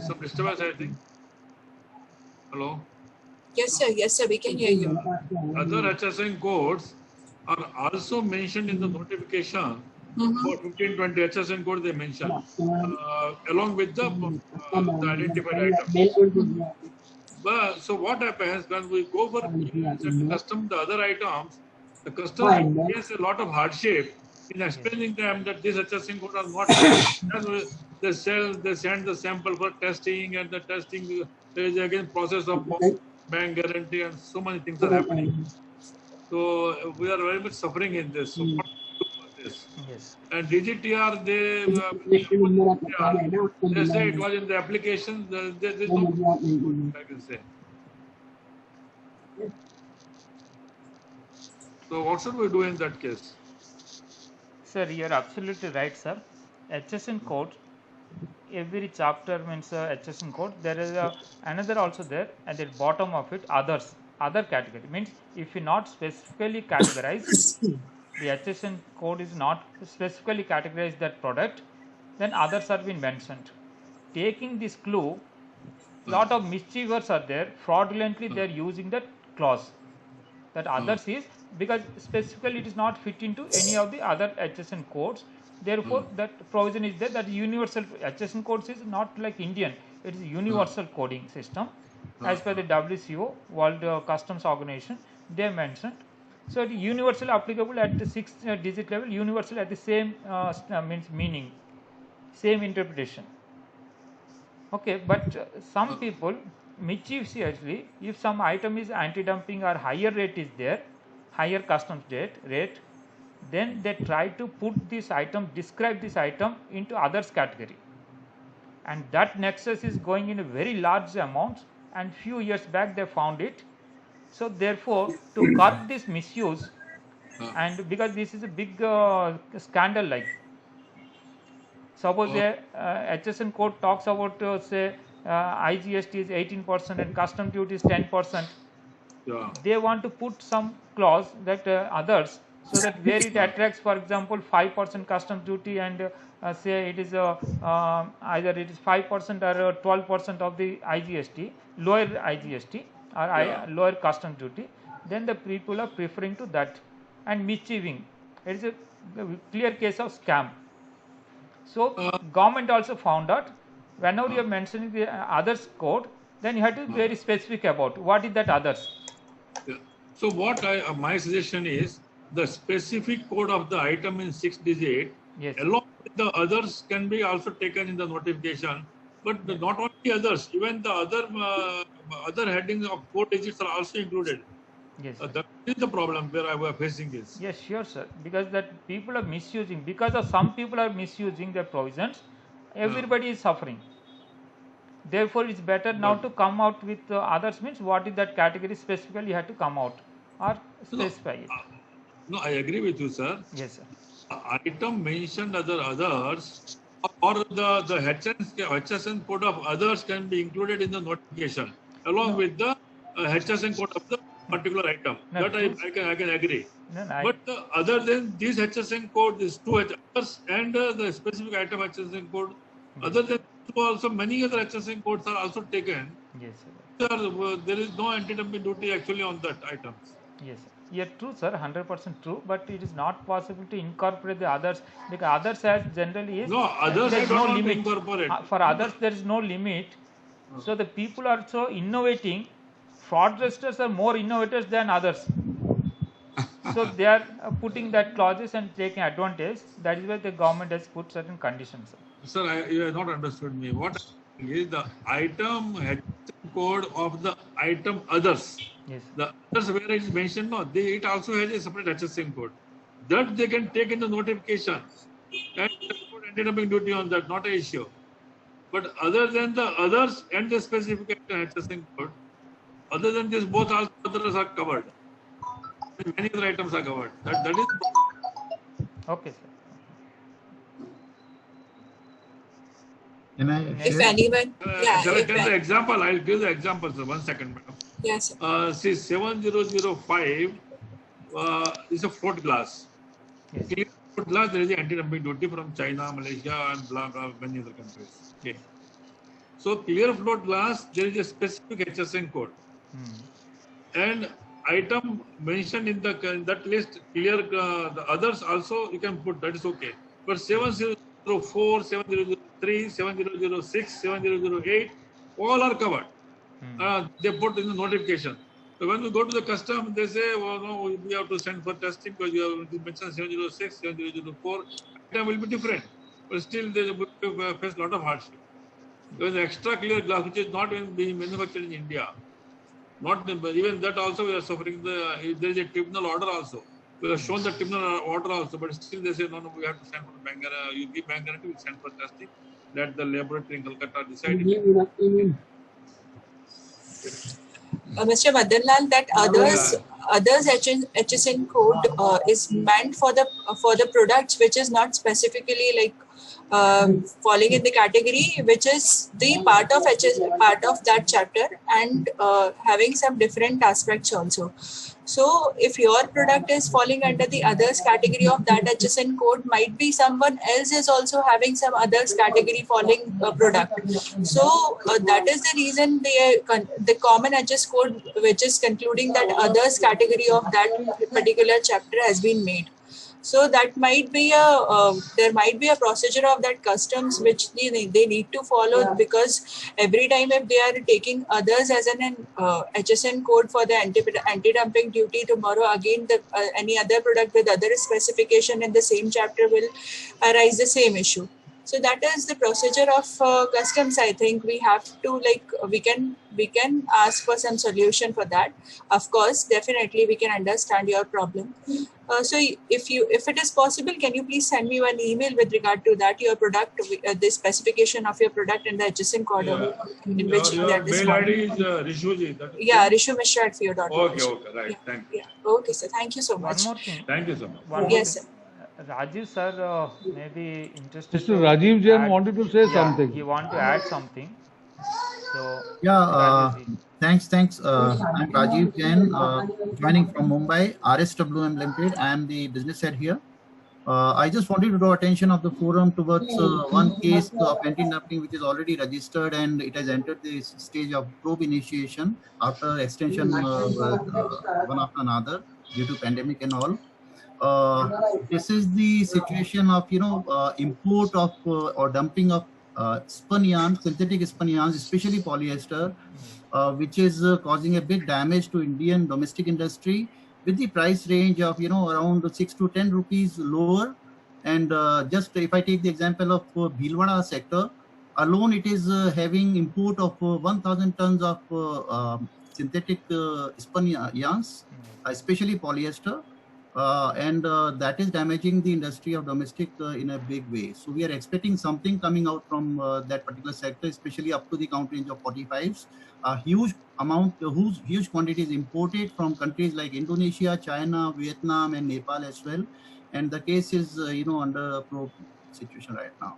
some disturbance, I think. Hello? Yes, sir. Yes, sir. We can hear you. Other HSN codes are also mentioned in the notification. About 15-20 HSN code they mention along with the identified item. But so what happens when we go for custom the other items, the customer face a lot of hardship in explaining them that these HSN code are not. They send the sample for testing, and the testing there is again process of bank guarantee, and so many things are happening. So we are very much suffering in this. So what to do for this? Yes. And DGTR, they say it was in the application. There's no, I can say. So what should we do in that case? Sir, you are absolutely right, sir. HSN code, every chapter means HSN code. There is another also there at the bottom of it, others, other category. Means if you not specifically categorize, the HSN code is not specifically categorized that product, then others are being mentioned. Taking this clue, lot of mischievers are there, fraudulently they are using that clause. That others is because specifically it is not fit into any of the other HSN codes. Therefore, that provision is there that universal HSN codes is not like Indian. It is a universal coding system as per the WCO, World Customs Organization. They mentioned. So it is universally applicable at the 6th digit level, universal at the same means meaning, same interpretation. Okay, but some people mischievously, if some item is anti-dumping or higher rate is there, higher customs rate, then they try to put this item, describe this item into others category, and that nexus is going in a very large amounts, and few years back they found it. So therefore, to curb this misuse, and because this is a big scandal, like suppose a HSN code talks about say IGST is 18% and custom duty is 10%. Yeah. They want to put some clause that others, so that where it attracts, for example, 5% custom duty and say it is either it is 5% or 12% of the IGST, lower IGST or lower custom duty, then the people are preferring to that and mischieving. It is a clear case of scam. So government also found out whenever you are mentioning the others code, then you have to be very specific about what is that others. Yeah. So what my suggestion is the specific code of the item in 6 digit, Yes. along with the others can be also taken in the notification. But not only others, even the other headings of 4 digits are also included. Yes. That is the problem where I was facing this. Yes, sure, sir. Because that people are misusing, because of some people are misusing their provisions, everybody is suffering. Therefore, it's better now to come out with others, means what is that category specifically you have to come out or specify it. No, I agree with you, sir. Yes, sir. Item mentioned others, or the HSN code of others can be included in the notification along with the HSN code of the particular item. No, That I can agree. No, But other than this HSN code, these two others and the specific item HSN code, other than two also many other HSN codes are also taken. yes, sir. There is no anti-dumping duty actually on that items. Yes, sir. Yeah, true, sir. 100% true. But it is not possible to incorporate the others because others has generally is No, others there I is don't no want to limit. incorporate. For others, there is no limit. So the people are so innovating. Fraudsters are more innovators than others. So they are putting that clauses and taking advantage. That is why the government has put certain conditions. Sir, you have not understood me. What I'm saying is the item HSN code of the item others. Yes. The others where it is mentioned, no, it also has a separate HSN code. That they can take in the notification and put anti-dumping duty on that, not an issue. But other than the others and the specific HSN code, other than this, both also others are covered. Many other items are covered. That is. Okay, sir. Can I If share? anyone, yeah, Shall I if tell the example? I'll give the example, sir. 1 second, madam. yes, See, 7005 is a float glass. Yes. Clear float glass, there is an anti-dumping duty from China, Malaysia, and blah, blah, many other countries. Okay. So, clear float glass, there is a specific HSN code. And item mentioned in that list, clear the others also you can put, that is okay. But 7004, 7003, 7006, 7008, all are covered. They put in the notification. So when we go to the custom, they say, well, no, we have to send for testing because you have mentioned 706, 7004. Item will be different, but still they face a lot of hardship. There is extra clear glass which is not even being manufactured in India. Not even that also we are suffering. There is a tribunal order also. We have shown the tribunal order also, but still they say no, we have to send for the bank guarantee. You give bank guarantee, we send for testing. Let the laboratory in Calcutta decide. Mr. Madanlal, that others HSN code is meant for the products which is not specifically like falling in the category which is the part of that chapter and having some different aspects also. So if your product is falling under the others category of that HSN code, might be someone else is also having some others category falling product. So that is the reason the common HS code which is concluding that others category of that particular chapter has been made. So that might be there might be a procedure of that customs which they need to follow, because every time if they are taking others as an HSN code for the anti-dumping duty, tomorrow again any other product with other specification in the same chapter will arise the same issue. So that is the procedure of customs. I think we have to we can ask for some solution for that. Of course, definitely we can understand your problem. So if it is possible, can you please send me one email with regard to that, your product, the specification of your product and the HSN code in which your that is mail ID is Rishuji. Yeah, rishumishra@fio.org. Okay, right. Thank you. Yeah. Okay, sir. Thank you so One much. more thing. Thank you so much. One more Yes, thing. sir. Rajiv sir may be interested. Mr. to Rajiv Jain add- wanted to say yeah, something. He want to add something. So Yeah, Rajiv ji. thanks. I'm Rajiv Jain, joining from Mumbai, RSWM Limited. I am the business head here. I just wanted to draw attention of the forum towards one case of anti-dumping which is already registered and it has entered the stage of probe initiation after extension one after another due to pandemic and all. This is the situation of import of or dumping of spun yarn, synthetic spun yarns, especially polyester, which is causing a big damage to Indian domestic industry, with the price range of around 6 to 10 rupees lower. And just if I take the example of Bhilwara sector alone, it is having import of 1,000 tons of synthetic spun yarns, especially polyester. And that is damaging the industry of domestic in a big way. So we are expecting something coming out from that particular sector, especially up to the count range of 45s. A huge amount, huge quantities imported from countries like Indonesia, China, Vietnam, and Nepal as well. And the case is under a probe situation right now.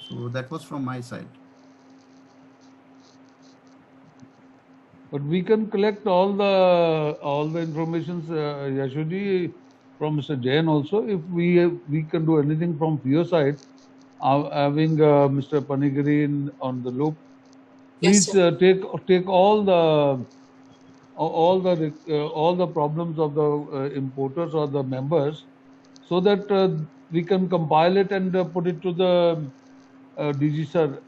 So that was from my side. But we can collect all the information, Yashoji, from Mr. Jain also. If we can do anything from your side, having Mr. Panigiri on the loop, Yes, please sir. take all the problems of the importers or the members, so that we can compile it and put it to the DG sir,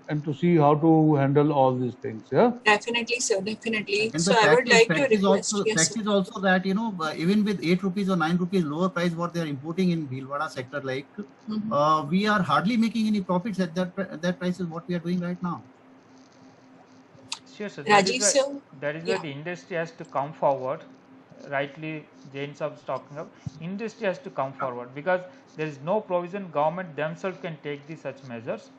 and to see how to handle all these things. Yeah. Definitely, sir. Definitely. And So the I would like to fact is request. Yes, fact sir. is also that, you know, even with 8 rupees or 9 rupees lower price what they are importing in Bhilwara sector, like we are hardly making any profits at that price is what we are doing right now. Sure, sir. Rajiv, sir. That is where the industry has to come forward. Rightly, Jain Sahib is talking about. Industry has to come forward, because there is no provision government themselves can take such measures.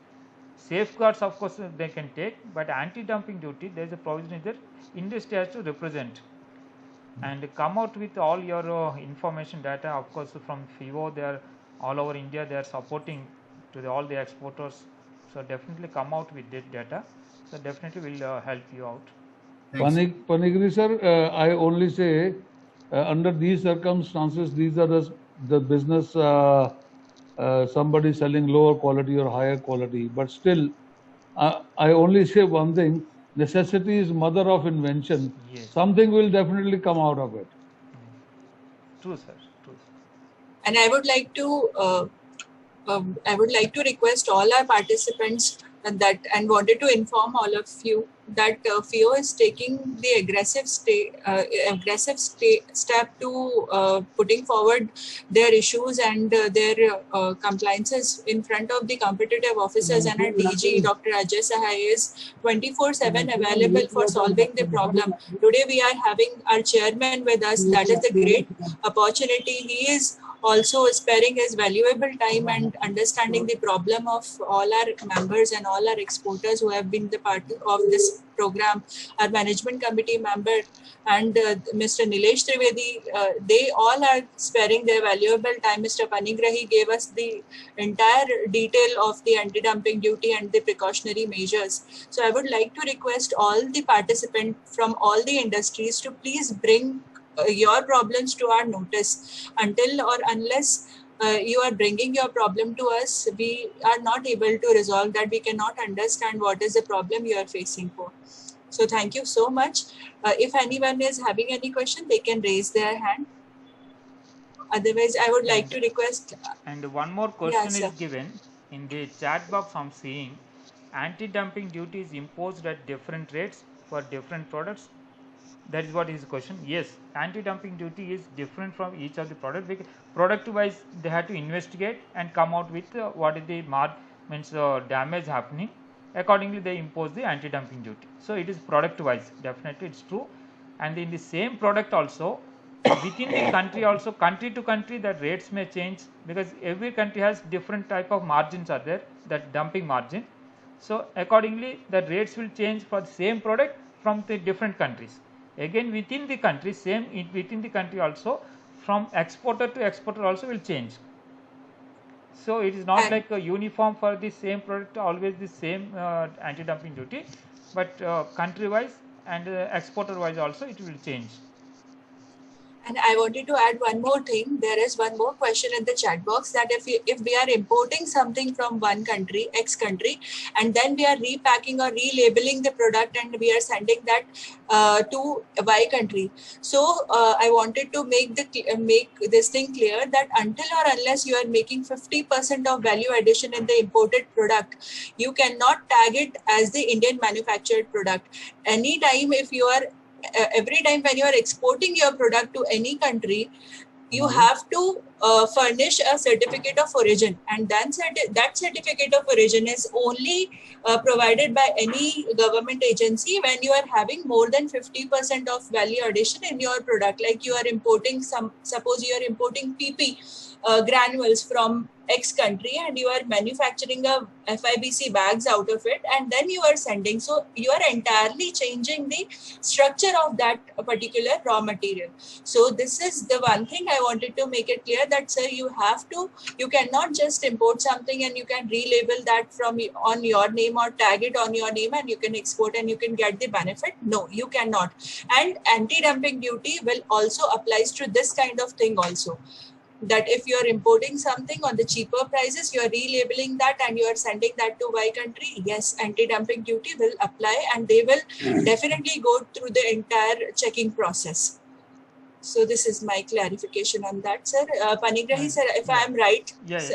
Safeguards, of course, they can take, but anti-dumping duty, there is a provision that industry has to represent and come out with all your information data. Of course, from FIO, they are all over India, they are supporting to all the exporters. So definitely come out with that data. So definitely will help you out. Panigiri sir, I only say under these circumstances, these are the business, somebody selling lower quality or higher quality. But still, I only say one thing: necessity is mother of invention. Yes. Something will definitely come out of it. True, sir. True. And I would like to request all our participants and wanted to inform all of you that FIO is taking the aggressive step to putting forward their issues and their compliances in front of the competitive officers, and our DG Dr. Ajay Sahai is 24/7 available for solving the problem. Today we are having our chairman with us. That is a great opportunity. He is also sparing his valuable time and understanding the problem of all our members and all our exporters who have been the part of this program. Our management committee member and Mr. Nilesh Trivedi, they all are sparing their valuable time. Mr. Panigrahi gave us the entire detail of the anti-dumping duty and the precautionary measures. So I would like to request all the participants from all the industries to please bring your problems to our notice. Until or unless you are bringing your problem to us, we are not able to resolve that. We cannot understand what is the problem you are facing for. So thank you so much. If anyone is having any question, they can raise their hand. Otherwise, I would like to request. And one more question is given in the chat box. I'm seeing anti-dumping duty is imposed at different rates for different products. That is what his question. Yes, anti-dumping duty is different from each of the product. Because product-wise, they have to investigate and come out with what is the damage happening. Accordingly, they impose the anti-dumping duty. So it is product-wise. Definitely, it's true. And in the same product also, within the country also, country to country, the rates may change, because every country has different type of margins are there, that dumping margin. So accordingly, the rates will change for the same product from the different countries. Again, within the country, within the country also, from exporter to exporter also will change. So it is not like a uniform for the same product, always the same anti-dumping duty, but country-wise and exporter-wise also it will change. And I wanted to add one more thing. There is one more question in the chat box, that if we are importing something from one country, X country, and then we are repacking or relabeling the product and we are sending that to Y country. So I wanted to make this thing clear that until or unless you are making 50% of value addition in the imported product, you cannot tag it as the Indian manufactured product. Anytime if you are every time when you are exporting your product to any country, you have to furnish a certificate of origin, and then that certificate of origin is only provided by any government agency when you are having more than 50% of value addition in your product. Like you are importing suppose you are importing PP granules from X country and you are manufacturing a FIBC bags out of it, and then you are sending. So you are entirely changing the structure of that particular raw material. So this is the one thing I wanted to make it clear, that, sir, you cannot just import something and you can relabel that on your name or tag it on your name and you can export and you can get the benefit. No, you cannot. And anti-dumping duty will also applies to this kind of thing also. That if you're importing something on the cheaper prices, you're relabeling that and you're sending that to Y country, yes, anti-dumping duty will apply and they will definitely go through the entire checking process. So this is my clarification on that, sir. Panigrahi, sir, if I am right. Yes.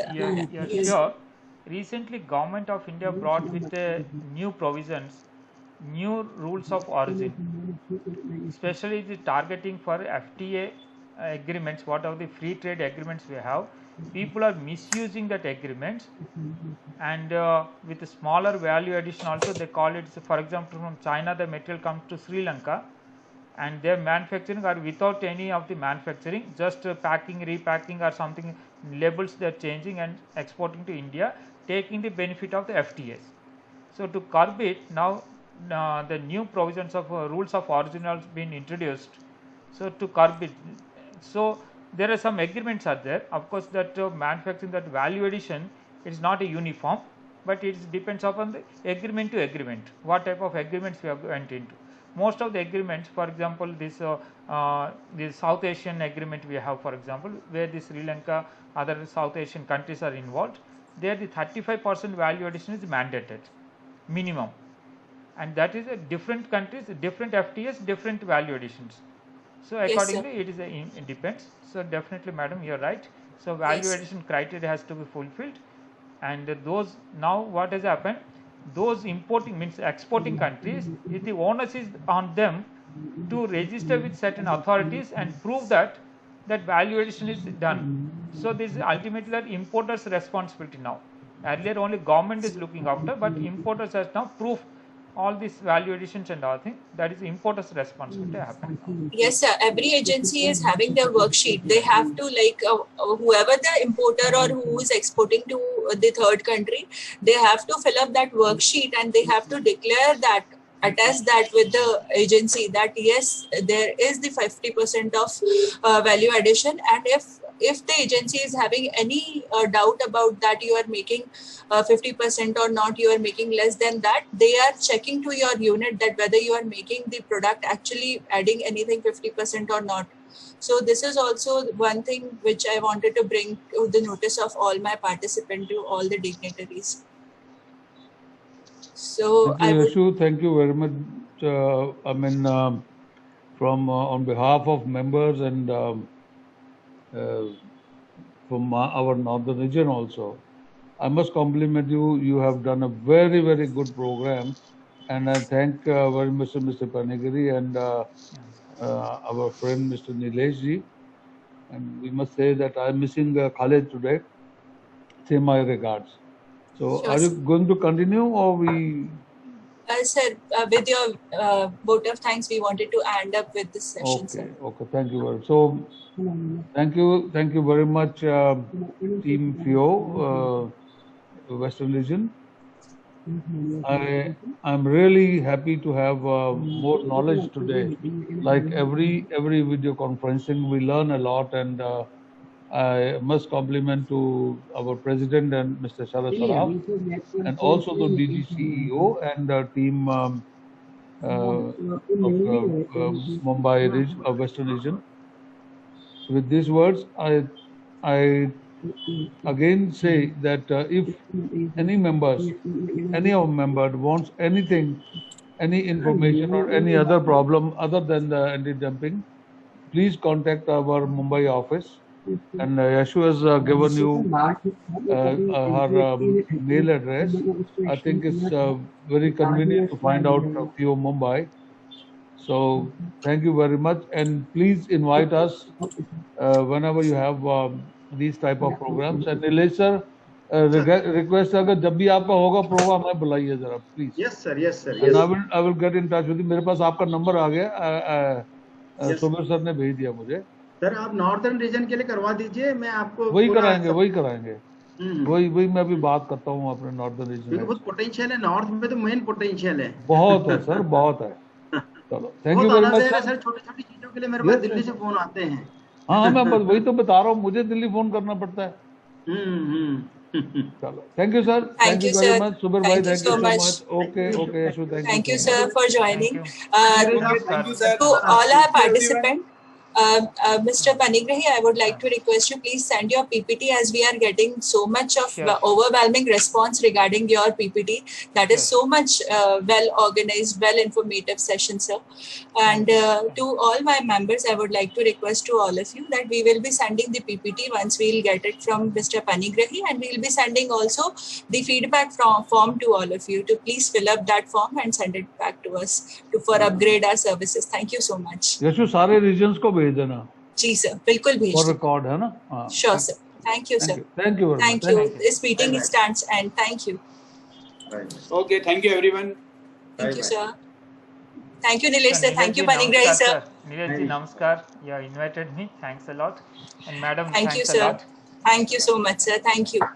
Sure. Recently, Government of India brought with new provisions, new rules of origin, especially the targeting for FTA agreements, what are the free trade agreements we have. People are misusing that agreements, and with a smaller value addition also, they call it, for example, from China the material comes to Sri Lanka and their manufacturing are without any of the manufacturing, just packing, repacking or something, labels they are changing and exporting to India, taking the benefit of the FTAs. So to curb it, now the new provisions of rules of origin have been introduced. So to curb it, so there are some agreements are there. Of course, that manufacturing, that value addition, it is not a uniform, but it depends upon the agreement to agreement, what type of agreements we have went into. Most of the agreements, for example, this South Asian agreement we have, for example, where the Sri Lanka, other South Asian countries are involved, there the 35% value addition is mandated, minimum. And that is a different countries, different FTAs, different value additions. So accordingly, yes, it depends. So definitely, madam, you are right. So value addition criteria has to be fulfilled, and those, now what has happened, those importing, means exporting countries, if the onus is on them to register with certain authorities and prove that value addition is done. So this is ultimately that importers' responsibility now. Earlier only government is looking after, but importers has now proof all these value additions and all things, that is importers' responsibility to happen. Yes, sir. Every agency is having their worksheet. They have to, like, whoever the importer or who is exporting to the third country, they have to fill up that worksheet and they have to declare that, attest that with the agency that yes, there is the 50% of value addition, and if the agency is having any doubt about that you are making 50% or not, you are making less than that, they are checking to your unit that whether you are making the product actually adding anything 50% or not. So this is also one thing which I wanted to bring to the notice of all my participants, to all the dignitaries. So thank you very much. I mean, from on behalf of members and from our northern region also, I must compliment you. You have done a very, very good program, and I thank very much Mr. Panigiri and our friend Mr. Nilesh. And we must say that I'm missing Khaled today. Say my regards. So, sure, are you going to continue, or we? Sir, with your vote of thanks, we wanted to end up with this session. Okay, sir. Okay. Thank you very much. So, thank you very much, Team FIO, Western Region. I'm really happy to have more knowledge today. Like every video conferencing, we learn a lot, and I must compliment to our president and Mr. Sharad Saraf, and also the DG CEO and the team of Mumbai region, Western region. With these words, I again say that if any of member wants anything, any information or any other problem other than the anti-dumping, please contact our Mumbai office. And Yashu has given you her mail address. I think it's very convenient to find out FIO Mumbai. So thank you very much, and please invite us whenever you have these type of programs. And Nilesh sir, request अगर जब भी आपका होगा programme हमें बुलाइए जरा please. Yes sir, yes sir. Yes. And I will get in touch with you. मेरे पास आपका नंबर आ गया. सुबीर सर ने भेज दिया मुझे. सर आप नॉर्दर्न रीजन के लिए करवा दीजिए, मैं आपको वही कराएंगे. वही मैं अभी बात करता हूँ अपने नॉर्दर्न रीजन में. बहुत पोटेंशियल है नॉर्थ में, तो मेन पोटेंशियल है. बहुत है सर, बहुत है. चलो, thank you very much sir. छोटी छोटी चीजों के लिए मेरे पास दिल्ली से फोन आते हैं. हाँ मैं वही तो बता रहा हूँ, मुझे दिल्ली फोन करना पड़ता है। चलो, thank you sir, Thank thank you, you very sir. Much, सुबर भाई, Thank you thank you so so much. Much. Okay okay Yashu, thank you Thank you, so sir, much. for Thank joining. you. Okay, thank you, sir. To all our Thank you, everyone. participants, Mr. Panigrahi, I would like to request you please send your PPT as we are getting so much of Sure. overwhelming response regarding your PPT. That is Sure. so much well organized, well informative session, sir. And to all my members, I would like to request to all of you that we will be sending the PPT once we'll get it from Mr. Panigrahi, and we'll be sending also the feedback form to all of you to please fill up that form and send it back to us for upgrade our services. Thank you so much. यशु सारे reasons को भेज देना जी sir, बिल्कुल भेज for दें. Record, है ना? हाँ, Sure, sir. Thank you, sir. Thank you very much, Thank you. Thank you. This meeting stands and thank you. Okay, thank you, everyone. Thank you, sir. Thank you, So Nilesh sir. Thank you, Nilesh ji, Panigrahi namaskar, sir. sir. Nilesh ji, namaskar. You have invited me. Thanks a lot. And madam, Thank you, thanks a sir. lot. Thank you so much, sir. Thank you.